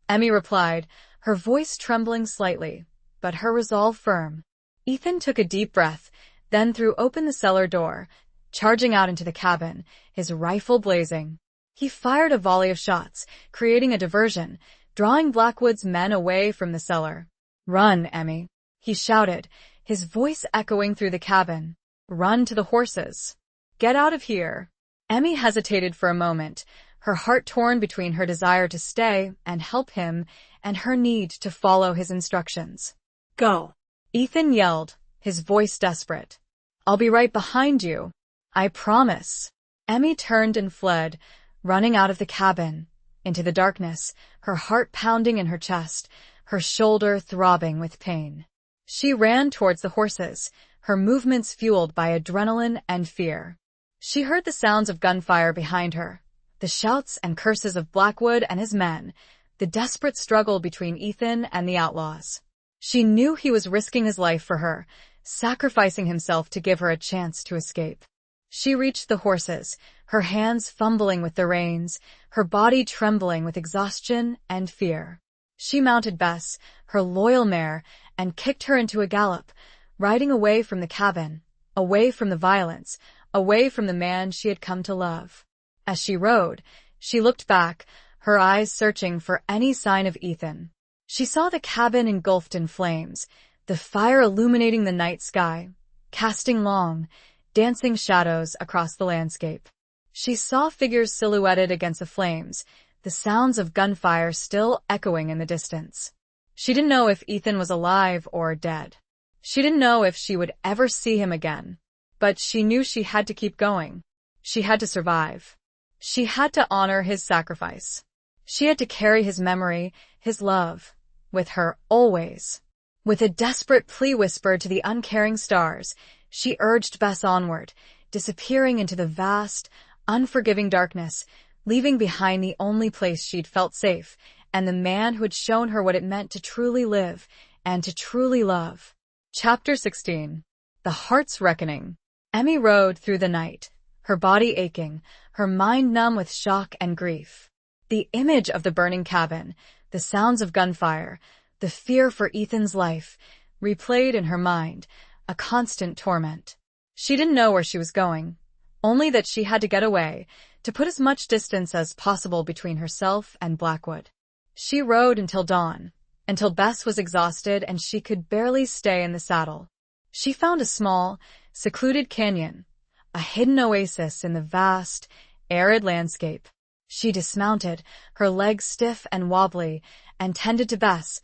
S1: Emmy replied, her voice trembling slightly, but her resolve firm. Ethan took a deep breath, then threw open the cellar door, charging out into the cabin, his rifle blazing. He fired a volley of shots, creating a diversion, drawing Blackwood's men away from the cellar. Run, Emmy, he shouted, his voice echoing through the cabin. Run to the horses. Get out of here. Emmy hesitated for a moment, her heart torn between her desire to stay and help him and her need to follow his instructions. Go. Ethan yelled, his voice desperate. I'll be right behind you. I promise. Emmy turned and fled, running out of the cabin, into the darkness, her heart pounding in her chest, her shoulder throbbing with pain. She ran towards the horses, her movements fueled by adrenaline and fear. She heard the sounds of gunfire behind her, the shouts and curses of Blackwood and his men, the desperate struggle between Ethan and the outlaws. She knew he was risking his life for her, sacrificing himself to give her a chance to escape. She reached the horses, her hands fumbling with the reins, her body trembling with exhaustion and fear. She mounted Bess, her loyal mare, and kicked her into a gallop, riding away from the cabin, away from the violence, away from the man she had come to love. As she rode, she looked back, her eyes searching for any sign of Ethan. She saw the cabin engulfed in flames, the fire illuminating the night sky, casting long, dancing shadows across the landscape. She saw figures silhouetted against the flames, the sounds of gunfire still echoing in the distance. She didn't know if Ethan was alive or dead. She didn't know if she would ever see him again. But she knew she had to keep going. She had to survive. She had to honor his sacrifice. She had to carry his memory, his love, with her always. With a desperate plea whispered to the uncaring stars, she urged Bess onward, disappearing into the vast, unforgiving darkness, leaving behind the only place she'd felt safe, and the man who had shown her what it meant to truly live and to truly love. Chapter 16. The Heart's Reckoning. Emmy rode through the night, her body aching, her mind numb with shock and grief. The image of the burning cabin, the sounds of gunfire, the fear for Ethan's life, replayed in her mind, a constant torment. She didn't know where she was going, only that she had to get away, to put as much distance as possible between herself and Blackwood. She rode until dawn, until Bess was exhausted and she could barely stay in the saddle. She found a small, secluded canyon, a hidden oasis in the vast, arid landscape. She dismounted, her legs stiff and wobbly, and tended to Bess,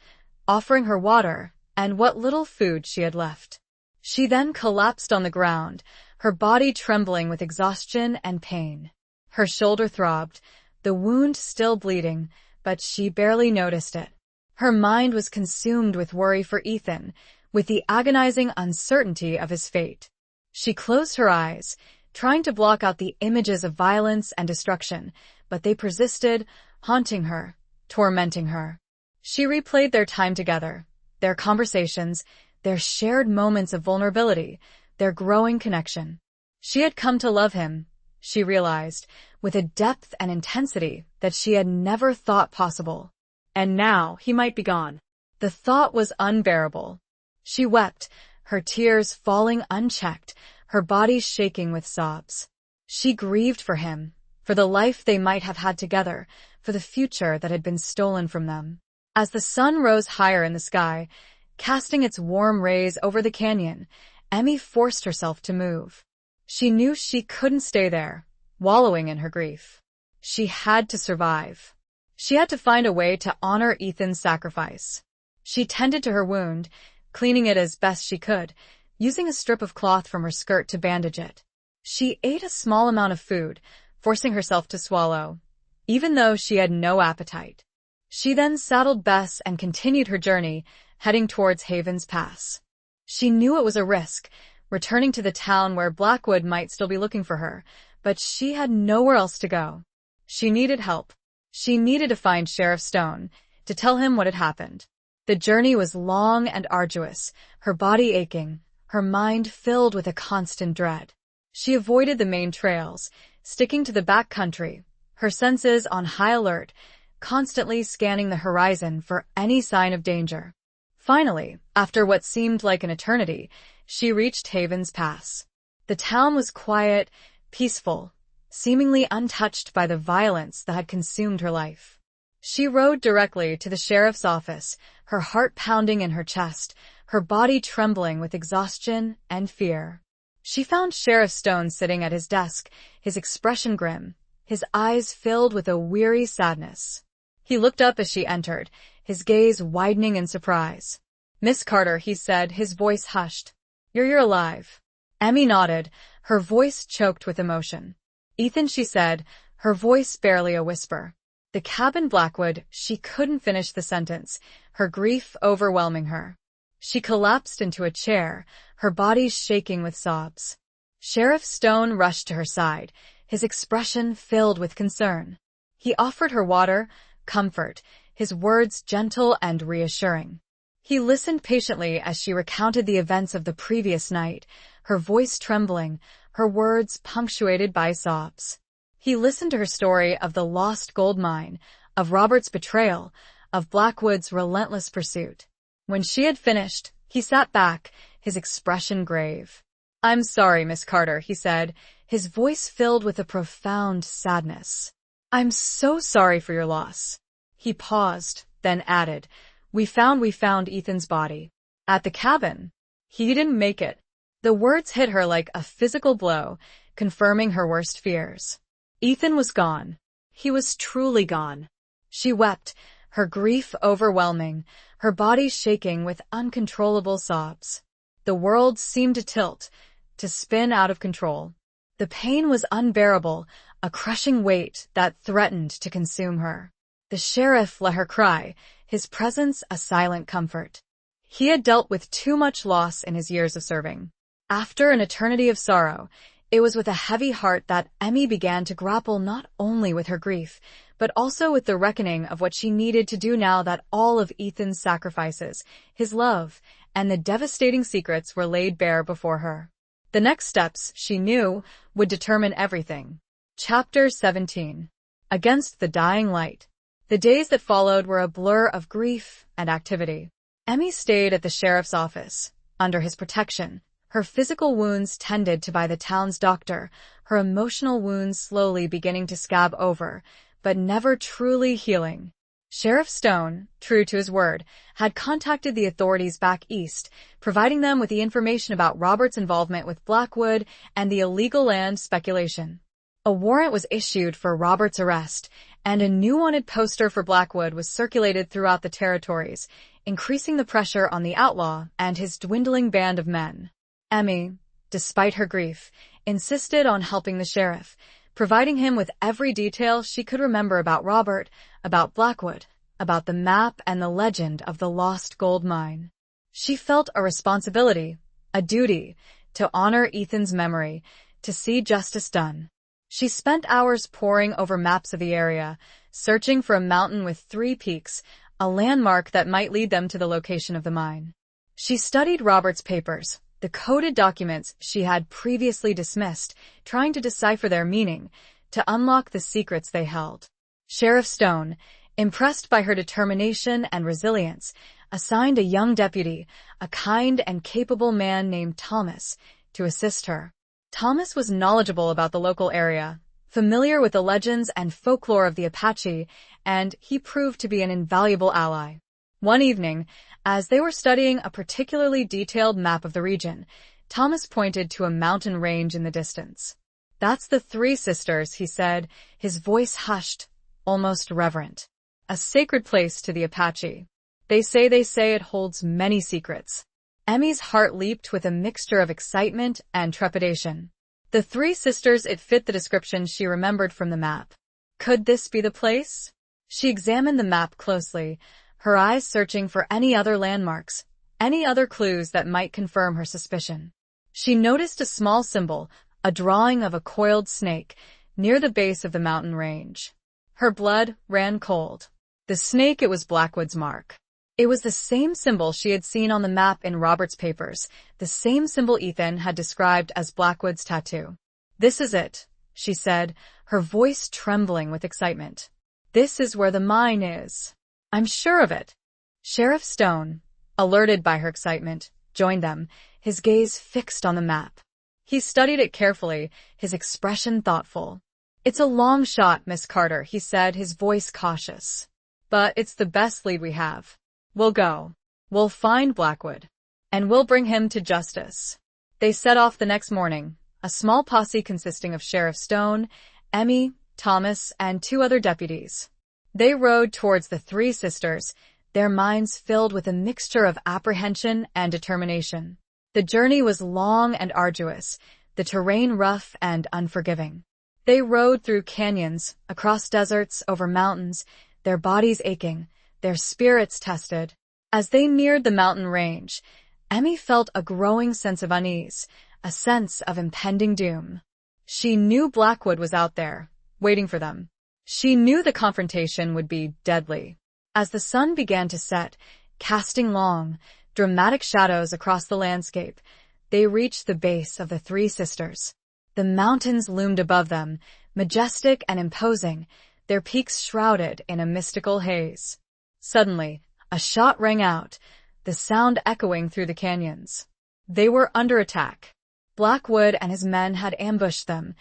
S1: offering her water and what little food she had left. She then collapsed on the ground, her body trembling with exhaustion and pain. Her shoulder throbbed, the wound still bleeding, but she barely noticed it. Her mind was consumed with worry for Ethan, with the agonizing uncertainty of his fate. She closed her eyes, trying to block out the images of violence and destruction, but they persisted, haunting her, tormenting her. She replayed their time together, their conversations, their shared moments of vulnerability, their growing connection. She had come to love him, she realized, with a depth and intensity that she had never thought possible. And now he might be gone. The thought was unbearable. She wept, her tears falling unchecked, her body shaking with sobs. She grieved for him, for the life they might have had together, for the future that had been stolen from them. As the sun rose higher in the sky, casting its warm rays over the canyon, Emmy forced herself to move. She knew she couldn't stay there, wallowing in her grief. She had to survive. She had to find a way to honor Ethan's sacrifice. She tended to her wound, cleaning it as best she could, using a strip of cloth from her skirt to bandage it. She ate a small amount of food, forcing herself to swallow, even though she had no appetite. She then saddled Bess and continued her journey, heading towards Haven's Pass. She knew it was a risk, returning to the town where Blackwood might still be looking for her, but she had nowhere else to go. She needed help. She needed to find Sheriff Stone, to tell him what had happened. The journey was long and arduous, her body aching, her mind filled with a constant dread. She avoided the main trails, sticking to the back country, her senses on high alert, constantly scanning the horizon for any sign of danger. Finally, after what seemed like an eternity, she reached Haven's Pass. The town was quiet, peaceful, seemingly untouched by the violence that had consumed her life. She rode directly to the sheriff's office, her heart pounding in her chest, her body trembling with exhaustion and fear. She found Sheriff Stone sitting at his desk, his expression grim, his eyes filled with a weary sadness. He looked up as she entered, his gaze widening in surprise. "Miss Carter," he said, his voice hushed. You're alive." Emmy nodded, her voice choked with emotion. "Ethan," she said, her voice barely a whisper. The cabin Blackwood, she couldn't finish the sentence, her grief overwhelming her. She collapsed into a chair, her body shaking with sobs. Sheriff Stone rushed to her side, his expression filled with concern. He offered her water, comfort, his words gentle and reassuring. He listened patiently as she recounted the events of the previous night, her voice trembling, her words punctuated by sobs. He listened to her story of the lost gold mine, of Robert's betrayal, of Blackwood's relentless pursuit. When she had finished, he sat back, his expression grave. "I'm sorry, Miss Carter," he said, his voice filled with a profound sadness. "I'm so sorry for your loss." He paused, then added, We found Ethan's body. At the cabin. He didn't make it." The words hit her like a physical blow, confirming her worst fears. Ethan was gone.
S2: He was truly gone.
S1: She wept, her grief overwhelming, her body shaking with uncontrollable sobs. The world seemed to tilt, to spin out of control. The pain was unbearable, a crushing weight that threatened to consume her. The sheriff let her cry, his presence a silent comfort. He had dealt with too much loss in his years of serving. After an eternity of sorrow, it was with a heavy heart that Emmy began to grapple not only with her grief, but also with the reckoning of what she needed to do now that all of Ethan's sacrifices, his love, and the devastating secrets were laid bare before her. The next steps, she knew, would determine everything. Chapter 17. Against the Dying Light. The days that followed were a blur of grief and activity. Emmy stayed at the sheriff's office, under his protection, her physical wounds tended to by the town's doctor, her emotional wounds slowly beginning to scab over, but never truly healing. Sheriff Stone, true to his word, had contacted the authorities back east, providing them with the information about Robert's involvement with Blackwood and the illegal land speculation. A warrant was issued for Robert's arrest, and a new wanted poster for Blackwood was circulated throughout the territories, increasing the pressure on the outlaw and his dwindling band of men. Emmy, despite her grief, insisted on helping the sheriff, providing him with every detail she could remember about Robert, about Blackwood, about the map and the legend of the lost gold mine. She felt a responsibility, a duty, to honor Ethan's memory, to see justice done. She spent hours poring over maps of the area, searching for a mountain with 3 peaks, a landmark that might lead them to the location of the mine. She studied Robert's papers, the coded documents she had previously dismissed, trying to decipher their meaning, to unlock the secrets they held. Sheriff Stone, impressed by her determination and resilience, assigned a young deputy, a kind and capable man named Thomas, to assist her. Thomas was knowledgeable about the local area, familiar with the legends and folklore of the Apache, and he proved to be an invaluable ally. One evening, as they were studying a particularly detailed map of the region, Thomas pointed to a mountain range in the distance. "That's the 3 Sisters," he said, his voice hushed, almost reverent. "A sacred place to the Apache. They say it holds many secrets." Emmy's heart leaped with a mixture of excitement and trepidation. The 3 Sisters, it fit the description she remembered from the map. Could this be the place? She examined the map closely, her eyes searching for any other landmarks, any other clues that might confirm her suspicion. She noticed a small symbol, a drawing of a coiled snake, near the base of the mountain range. Her blood ran cold. The snake, it was Blackwood's mark. It was the same symbol she had seen on the map in Robert's papers, the same symbol Ethan had described as Blackwood's tattoo. "This is it," she said, her voice trembling with excitement. "This is where the mine is. I'm sure of it." Sheriff Stone, alerted by her excitement, joined them, his gaze fixed on the map. He studied it carefully, his expression thoughtful. "It's a long shot, Miss Carter," he said, his voice cautious. "But it's the best lead we have. We'll go. We'll find Blackwood. And we'll bring him to justice." They set off the next morning, a small posse consisting of Sheriff Stone, Emmy, Thomas, and 2 other deputies. They rode towards the 3 Sisters, their minds filled with a mixture of apprehension and determination. The journey was long and arduous, the terrain rough and unforgiving. They rode through canyons, across deserts, over mountains, their bodies aching, their spirits tested. As they neared the mountain range, Emmy felt a growing sense of unease, a sense of impending doom. She knew Blackwood was out there, waiting for them. She knew the confrontation would be deadly. As the sun began to set, casting long, dramatic shadows across the landscape, they reached the base of the Three Sisters. The mountains loomed above them, majestic and imposing, their peaks shrouded in a mystical haze. Suddenly, a shot rang out, the sound echoing through the canyons. They were under attack. Blackwood and his men had ambushed them,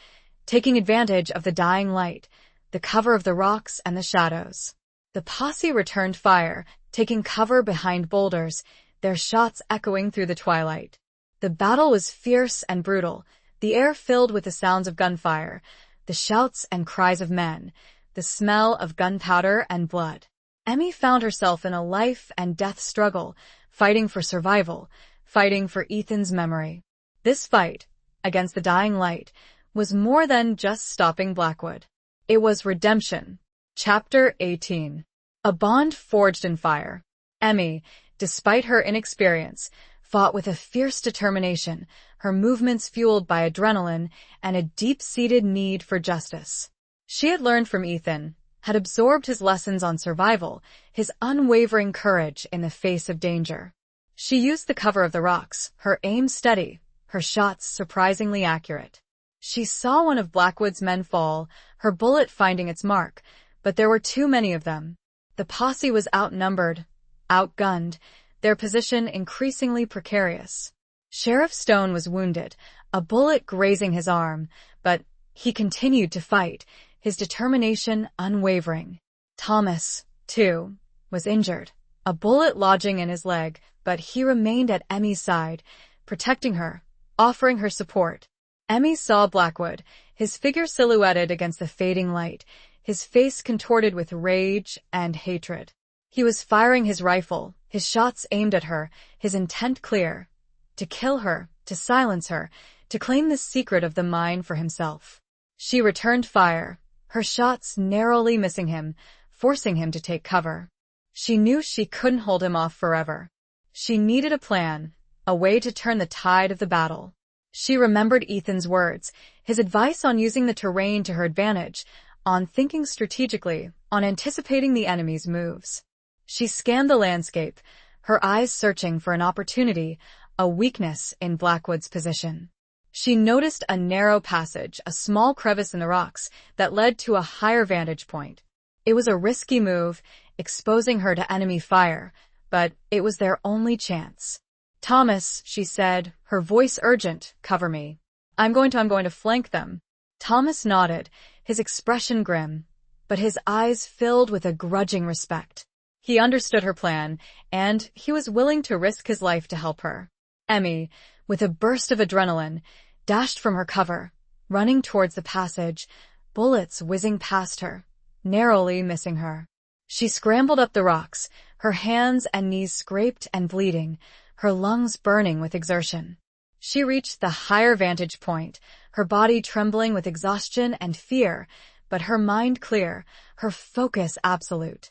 S1: taking advantage of the dying light, the cover of the rocks and the shadows. The posse returned fire, taking cover behind boulders, their shots echoing through the twilight. The battle was fierce and brutal, the air filled with the sounds of gunfire, the shouts and cries of men, the smell of gunpowder and blood. Emmy found herself in a life-and-death struggle, fighting for survival, fighting for Ethan's memory. This fight, against the dying light, was more than just stopping Blackwood. It was redemption. Chapter 18. A bond forged in fire. Emmy, despite her inexperience, fought with a fierce determination, her movements fueled by adrenaline and a deep-seated need for justice. She had learned from Ethan, had absorbed his lessons on survival, his unwavering courage in the face of danger. She used the cover of the rocks, her aim steady, her shots surprisingly accurate. She saw one of Blackwood's men fall, her bullet finding its mark, but there were too many of them. The posse was outnumbered, outgunned, their position increasingly precarious. Sheriff Stone was wounded, a bullet grazing his arm, but he continued to fight, his determination unwavering. Thomas, too, was injured, a bullet lodging in his leg, but he remained at Emmy's side, protecting her, offering her support. Emmy saw Blackwood, his figure silhouetted against the fading light, his face contorted with rage and hatred. He was firing his rifle, his shots aimed at her, his intent clear: to kill her, to silence her, to claim the secret of the mine for himself. She returned fire, her shots narrowly missing him, forcing him to take cover. She knew she couldn't hold him off forever. She needed a plan, a way to turn the tide of the battle. She remembered Ethan's words, his advice on using the terrain to her advantage, on thinking strategically, on anticipating the enemy's moves. She scanned the landscape, her eyes searching for an opportunity, a weakness in Blackwood's position. She noticed a narrow passage, a small crevice in the rocks, that led to a higher vantage point. It was a risky move, exposing her to enemy fire, but it was their only chance. "Thomas," she said, her voice urgent, "cover me. I'm going to flank them." Thomas nodded, his expression grim, but his eyes filled with a grudging respect. He understood her plan, and he was willing to risk his life to help her. Emmy, with a burst of adrenaline, dashed from her cover, running towards the passage, bullets whizzing past her, narrowly missing her. She scrambled up the rocks, her hands and knees scraped and bleeding, her lungs burning with exertion. She reached the higher vantage point, her body trembling with exhaustion and fear, but her mind clear, her focus absolute.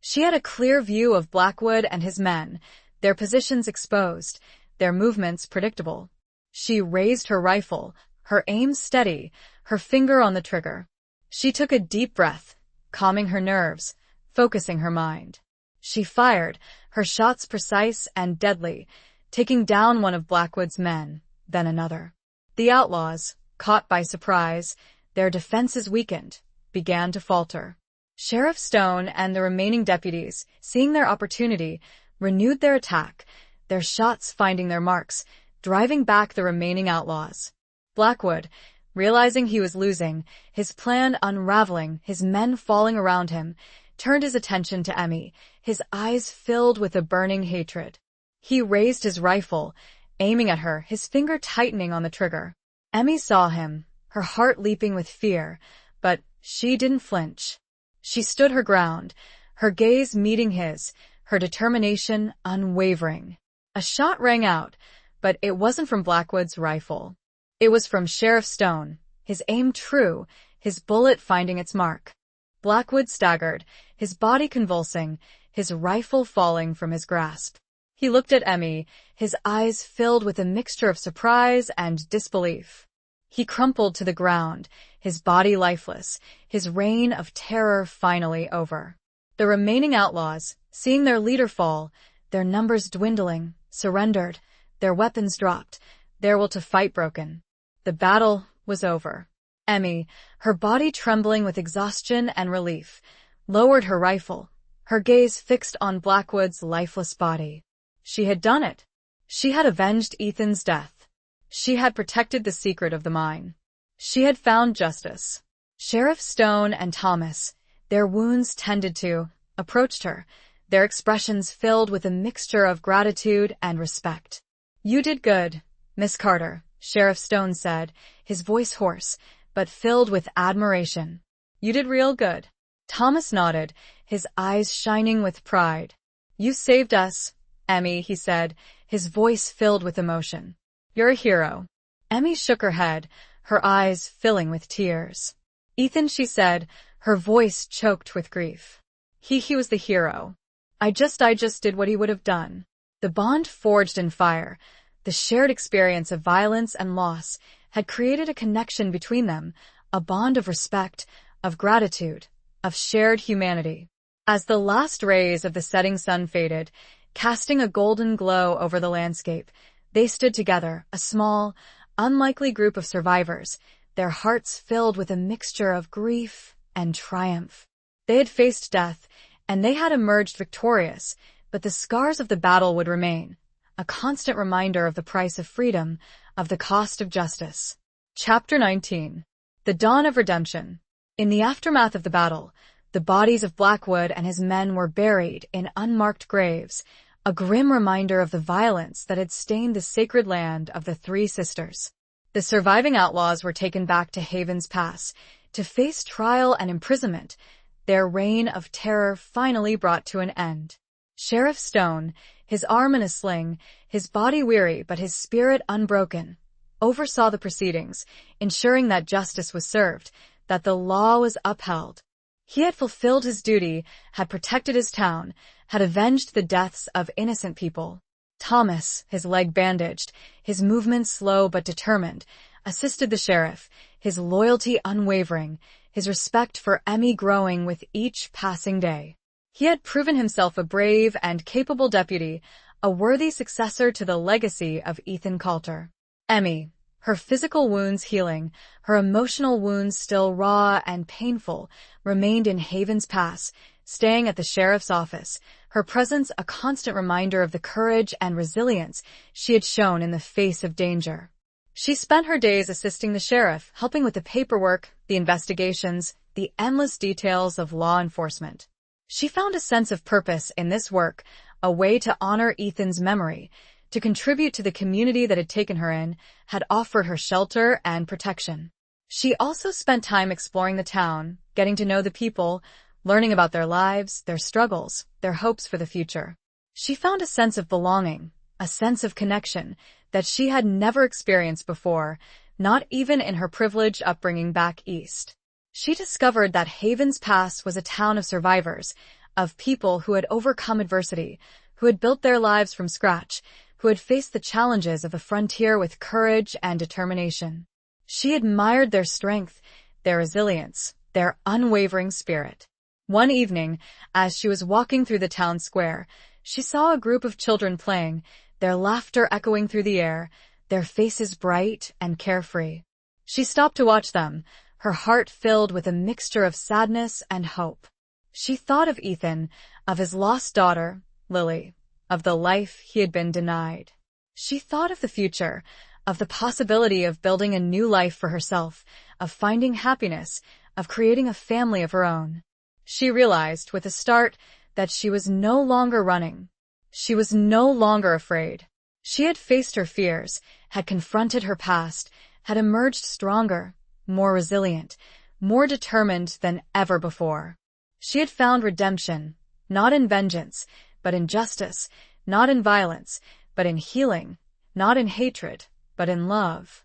S1: She had a clear view of Blackwood and his men, their positions exposed, their movements predictable. She raised her rifle, her aim steady, her finger on the trigger. She took a deep breath, calming her nerves, focusing her mind. She fired, her shots precise and deadly, taking down one of Blackwood's men, then another. The outlaws, caught by surprise, their defenses weakened, began to falter. Sheriff Stone and the remaining deputies, seeing their opportunity, renewed their attack, their shots finding their marks, driving back the remaining outlaws. Blackwood, realizing he was losing, his plan unraveling, his men falling around him, turned his attention to Emmy, his eyes filled with a burning hatred. He raised his rifle, aiming at her, his finger tightening on the trigger. Emmy saw him, her heart leaping with fear, but she didn't flinch. She stood her ground, her gaze meeting his, her determination unwavering. A shot rang out, but it wasn't from Blackwood's rifle. It was from Sheriff Stone, his aim true, his bullet finding its mark. Blackwood staggered, his body convulsing, his rifle falling from his grasp. He looked at Emmy, his eyes filled with a mixture of surprise and disbelief. He crumpled to the ground, his body lifeless, his reign of terror finally over. The remaining outlaws, seeing their leader fall, their numbers dwindling, surrendered, their weapons dropped, their will to fight broken. The battle was over. Emmy, her body trembling with exhaustion and relief, lowered her rifle, her gaze fixed on Blackwood's lifeless body. She had done it. She had avenged Ethan's death. She had protected the secret of the mine. She had found justice. Sheriff Stone and Thomas, their wounds tended to, approached her, their expressions filled with a mixture of gratitude and respect. "You did good, Miss Carter," Sheriff Stone said, his voice hoarse, but filled with admiration. "You did real good." Thomas nodded, his eyes shining with pride. "You saved us, Emmy," he said, his voice filled with emotion. "You're a hero." Emmy shook her head, her eyes filling with tears. "Ethan," she said, her voice choked with grief. He was the hero. I just did what he would have done." The bond forged in fire, the shared experience of violence and loss, had created a connection between them, a bond of respect, of gratitude, of shared humanity. As the last rays of the setting sun faded, casting a golden glow over the landscape, they stood together, a small, unlikely group of survivors, their hearts filled with a mixture of grief and triumph. They had faced death, and they had emerged victorious, but the scars of the battle would remain, a constant reminder of the price of freedom, of the cost of justice. Chapter 19. The Dawn of Redemption. In the aftermath of the battle, the bodies of Blackwood and his men were buried in unmarked graves, a grim reminder of the violence that had stained the sacred land of the Three Sisters. The surviving outlaws were taken back to Haven's Pass to face trial and imprisonment, their reign of terror finally brought to an end. Sheriff Stone, his arm in a sling, his body weary but his spirit unbroken, oversaw the proceedings, ensuring that justice was served, that the law was upheld. He had fulfilled his duty, had protected his town, had avenged the deaths of innocent people. Thomas, his leg bandaged, his movements slow but determined, assisted the sheriff, his loyalty unwavering, his respect for Emmy growing with each passing day. He had proven himself a brave and capable deputy, a worthy successor to the legacy of Ethan Coulter. Emmy, her physical wounds healing, her emotional wounds still raw and painful, remained in Haven's Pass, staying at the sheriff's office, her presence a constant reminder of the courage and resilience she had shown in the face of danger. She spent her days assisting the sheriff, helping with the paperwork, the investigations, the endless details of law enforcement. She found a sense of purpose in this work, a way to honor Ethan's memory, to contribute to the community that had taken her in, had offered her shelter and protection. She also spent time exploring the town, getting to know the people, learning about their lives, their struggles, their hopes for the future. She found a sense of belonging, a sense of connection that she had never experienced before, not even in her privileged upbringing back east. She discovered that Haven's Pass was a town of survivors, of people who had overcome adversity, who had built their lives from scratch, who had faced the challenges of the frontier with courage and determination. She admired their strength, their resilience, their unwavering spirit. One evening, as she was walking through the town square, she saw a group of children playing, their laughter echoing through the air, their faces bright and carefree. She stopped to watch them, her heart filled with a mixture of sadness and hope. She thought of Ethan, of his lost daughter, Lily, of the life he had been denied. She thought of the future, of the possibility of building a new life for herself, of finding happiness, of creating a family of her own. She realized with a start that she was no longer running. She was no longer afraid. She had faced her fears, had confronted her past, had emerged stronger, more resilient, more determined than ever before. She had found redemption, not in vengeance, but in justice, not in violence, but in healing, not in hatred, but in love.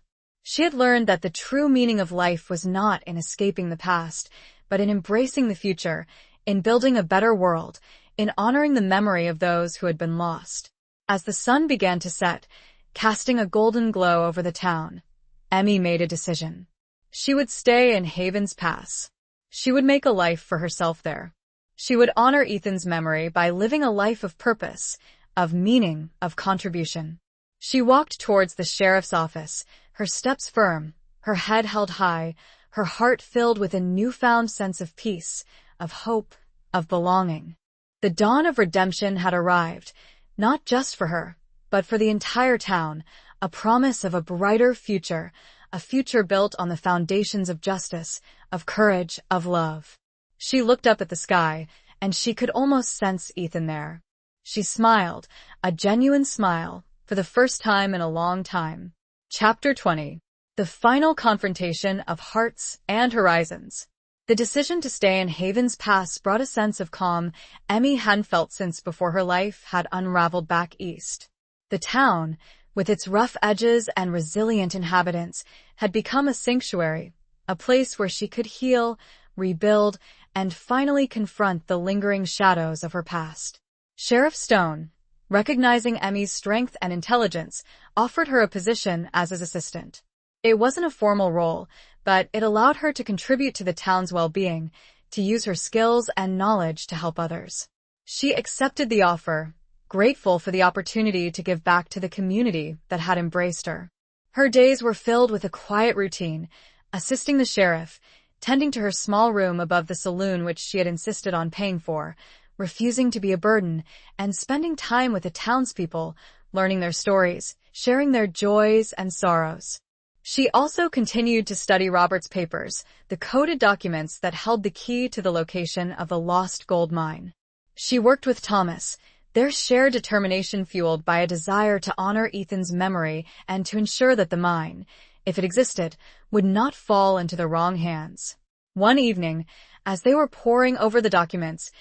S1: She had learned that the true meaning of life was not in escaping the past, but in embracing the future, in building a better world, in honoring the memory of those who had been lost. As the sun began to set, casting a golden glow over the town, Emmy made a decision. She would stay in Haven's Pass. She would make a life for herself there. She would honor Ethan's memory by living a life of purpose, of meaning, of contribution. She walked towards the sheriff's office, her steps firm, her head held high, her heart filled with a newfound sense of peace, of hope, of belonging. The dawn of redemption had arrived, not just for her, but for the entire town, a promise of a brighter future, a future built on the foundations of justice, of courage, of love. She looked up at the sky, and she could almost sense Ethan there. She smiled, a genuine smile, for the first time in a long time. Chapter 20. The final confrontation of hearts and horizons. The decision to stay in Haven's Pass brought a sense of calm Emmy hadn't felt since before her life had unraveled back east. The town, with its rough edges and resilient inhabitants, had become a sanctuary, a place where she could heal, rebuild, and finally confront the lingering shadows of her past. Sheriff Stone, recognizing Emmy's strength and intelligence, offered her a position as his assistant. It wasn't a formal role, but it allowed her to contribute to the town's well-being, to use her skills and knowledge to help others. She accepted the offer, grateful for the opportunity to give back to the community that had embraced her. Her days were filled with a quiet routine, assisting the sheriff, tending to her small room above the saloon which she had insisted on paying for, refusing to be a burden, and spending time with the townspeople, learning their stories, sharing their joys and sorrows. She also continued to study Robert's papers, the coded documents that held the key to the location of the lost gold mine. She worked with Thomas, their shared determination fueled by a desire to honor Ethan's memory and to ensure that the mine, if it existed, would not fall into the wrong hands. One evening, as they were poring over the documents,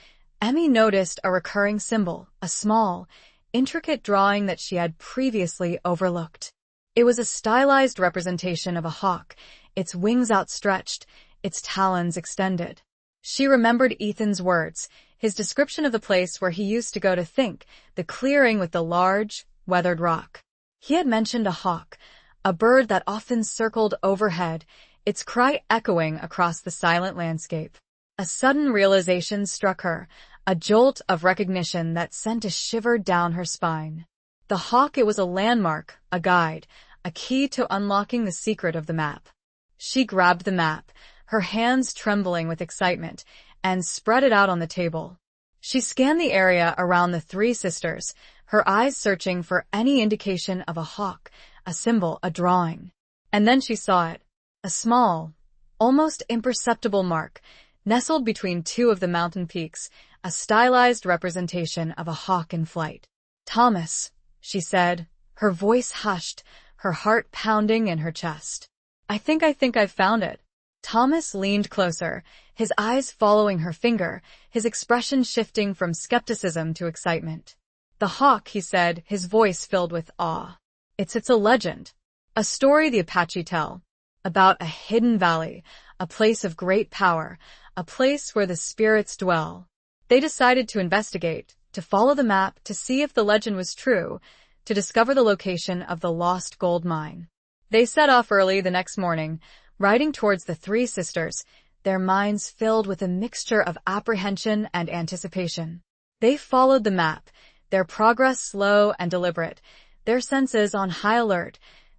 S1: Emmy noticed a recurring symbol, a small, intricate drawing that she had previously overlooked. It was a stylized representation of a hawk, its wings outstretched, its talons extended. She remembered Ethan's words, his description of the place where he used to go to think, the clearing with the large, weathered rock. He had mentioned a hawk, a bird that often circled overhead, its cry echoing across the silent landscape. A sudden realization struck her, a jolt of recognition that sent a shiver down her spine. The hawk, it was a landmark, a guide, a key to unlocking the secret of the map. She grabbed the map, her hands trembling with excitement, and spread it out on the table. She scanned the area around the three sisters, her eyes searching for any indication of a hawk, a symbol, a drawing. And then she saw it. A small, almost imperceptible mark, nestled between two of the mountain peaks, a stylized representation of a hawk in flight. "Thomas," she said, her voice hushed, her heart pounding in her chest. I think I've found it." Thomas leaned closer, his eyes following her finger, his expression shifting from skepticism to excitement. "The hawk," he said, his voice filled with awe. It's a legend. A story the Apache tell. About a hidden valley, a place of great power, a place where the spirits dwell." They decided to investigate, to follow the map, to see if the legend was true, to discover the location of the lost gold mine. They set off early the next morning, riding towards the three sisters, their minds filled with a mixture of apprehension and anticipation. They followed the map, their progress slow and deliberate, their senses on high alert,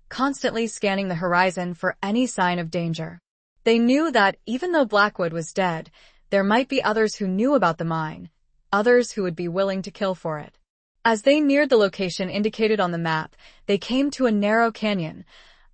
S1: constantly scanning the horizon for any sign of danger. They knew that even though Blackwood was dead, there might be others who knew about the mine, others who would be willing to kill for it. As they neared the location indicated on the map, they came to a narrow canyon,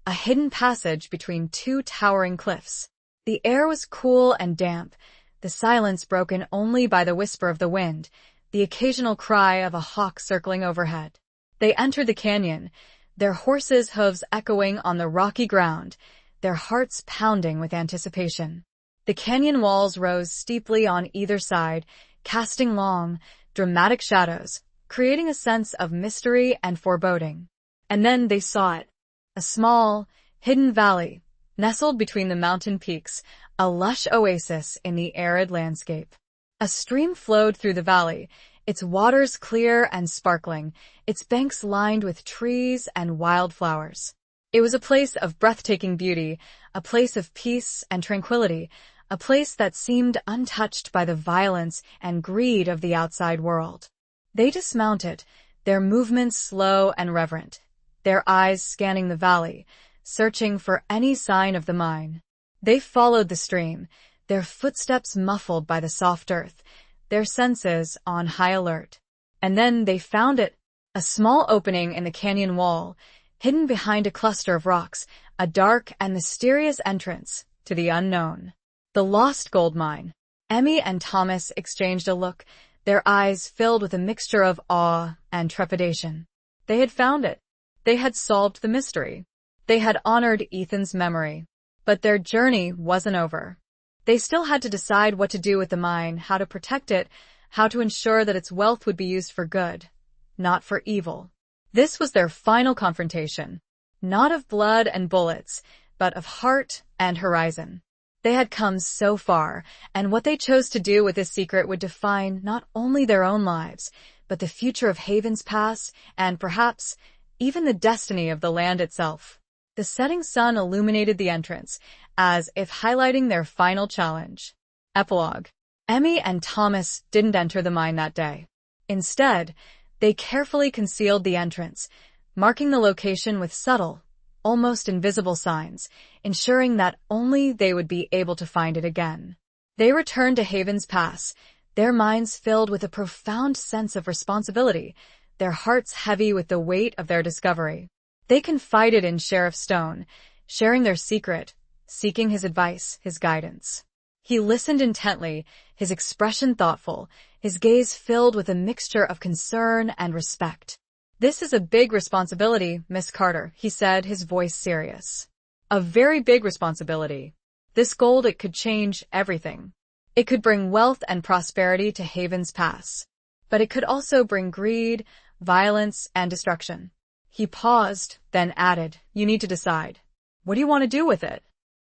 S1: a hidden passage between two towering cliffs. The air was cool and damp, the silence broken only by the whisper of the wind, the occasional cry of a hawk circling overhead. They entered the canyon, their horses' hooves echoing on the rocky ground, their hearts pounding with anticipation. The canyon walls rose steeply on either side, casting long, dramatic shadows, creating a sense of mystery and foreboding. And then they saw it. A small, Hidden Valley, nestled between the mountain peaks, a lush oasis in the arid landscape. A stream flowed through the valley, its waters clear and sparkling, its banks lined with trees and wildflowers. It was a place of breathtaking beauty, a place of peace and tranquility, a place that seemed untouched by the violence and greed of the outside world. They dismounted, their movements slow and reverent, their eyes scanning the valley, searching for any sign of the mine. They followed the stream, their footsteps muffled by the soft earth, their senses on high alert. And then they found it, a small opening in the canyon wall, hidden behind a cluster of rocks, a dark and mysterious entrance to the unknown. The lost gold mine. Emmy and Thomas exchanged a look, their eyes filled with a mixture of awe and trepidation. They had found it. They had solved the mystery. They had honored Ethan's memory. But their journey wasn't over. They still had to decide what to do with the mine, how to protect it, how to ensure that its wealth would be used for good, not for evil. This was their final confrontation, not of blood and bullets, but of heart and horizon. They had come so far, and what they chose to do with this secret would define not only their own lives, but the future of Haven's Pass, and perhaps even the destiny of the land itself. The setting sun illuminated the entrance, as if highlighting their final challenge. Epilogue. Emmy and Thomas didn't enter the mine that day. Instead, they carefully concealed the entrance, marking the location with subtle, almost invisible signs, ensuring that only they would be able to find it again. They returned to Haven's Pass, their minds filled with a profound sense of responsibility, their hearts heavy with the weight of their discovery. They confided in Sheriff Stone, sharing their secret, seeking his advice, his guidance. He listened intently, his expression thoughtful, his gaze filled with a mixture of concern and respect. "This is a big responsibility, Miss Carter," he said, his voice serious. "A very big responsibility. This gold, it could change everything. It could bring wealth and prosperity to Haven's Pass. But it could also bring greed, violence, and destruction." He paused, then added, "You need to decide. What do you want to do with it?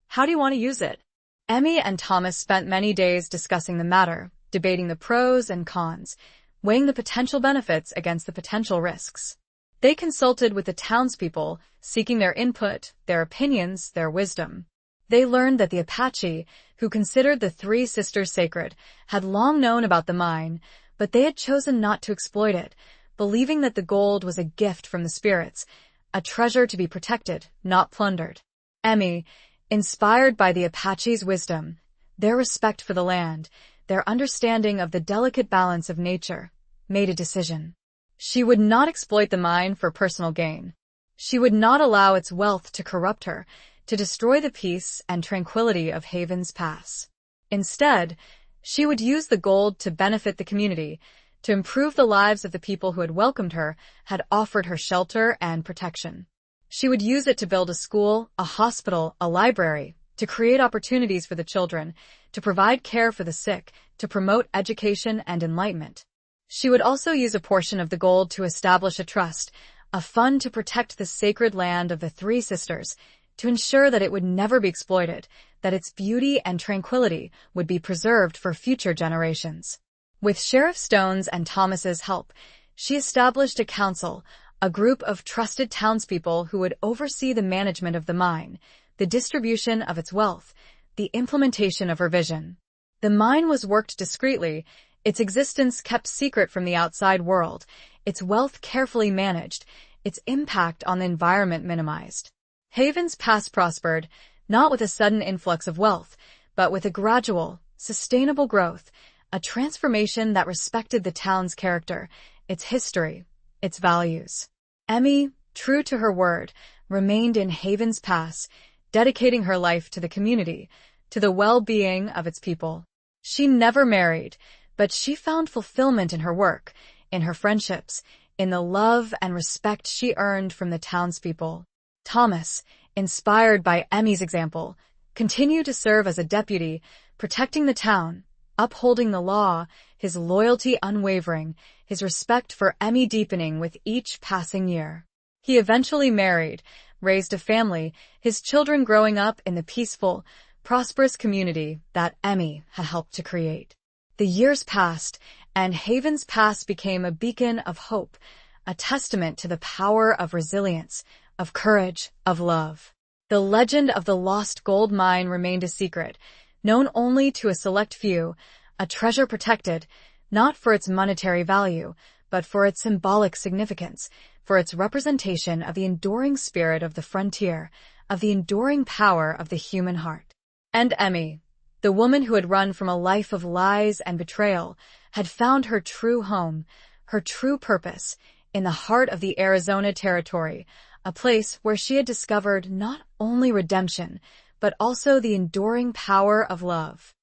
S1: How do you want to use it?" Emmy and Thomas spent many days discussing the matter, debating the pros and cons, weighing the potential benefits against the potential risks. They consulted with the townspeople, seeking their input, their opinions, their wisdom. They learned that the Apache, who considered the Three Sisters sacred, had long known about the mine, but they had chosen not to exploit it, believing that the gold was a gift from the spirits, a treasure to be protected, not plundered. Emmy, inspired by the Apache's wisdom, their respect for the land, their understanding of the delicate balance of nature, made a decision. She would not exploit the mine for personal gain. She would not allow its wealth to corrupt her, to destroy the peace and tranquility of Haven's Pass. Instead, she would use the gold to benefit the community, to improve the lives of the people who had welcomed her, had offered her shelter and protection. She would use it to build a school, a hospital, a library, to create opportunities for the children, to provide care for the sick, to promote education and enlightenment. She would also use a portion of the gold to establish a trust, a fund to protect the sacred land of the Three Sisters, to ensure that it would never be exploited, that its beauty and tranquility would be preserved for future generations. With Sheriff Stone's and Thomas's help, she established a council, a group of trusted townspeople who would oversee the management of the mine, the distribution of its wealth, the implementation of her vision. The mine was worked discreetly, its existence kept secret from the outside world, its wealth carefully managed, its impact on the environment minimized. Haven's Pass prospered, not with a sudden influx of wealth, but with a gradual, sustainable growth, a transformation that respected the town's character, its history, its values. Emmy, true to her word, remained in Haven's Pass, dedicating her life to the community, to the well-being of its people. She never married, but she found fulfillment in her work, in her friendships, in the love and respect she earned from the townspeople. Thomas, inspired by Emmy's example, continued to serve as a deputy, protecting the town, upholding the law, his loyalty unwavering, his respect for Emmy deepening with each passing year. He eventually married, raised a family, his children growing up in the peaceful, prosperous community that Emmy had helped to create. The years passed, and Haven's past became a beacon of hope, a testament to the power of resilience, of courage, of love. The legend of the lost gold mine remained a secret, known only to a select few, a treasure protected, not for its monetary value, but for its symbolic significance, for its representation of the enduring spirit of the frontier, of the enduring power of the human heart. And Emmy, the woman who had run from a life of lies and betrayal, had found her true home, her true purpose, in the heart of the Arizona Territory, a place where she had discovered not only redemption, but also the enduring power of love.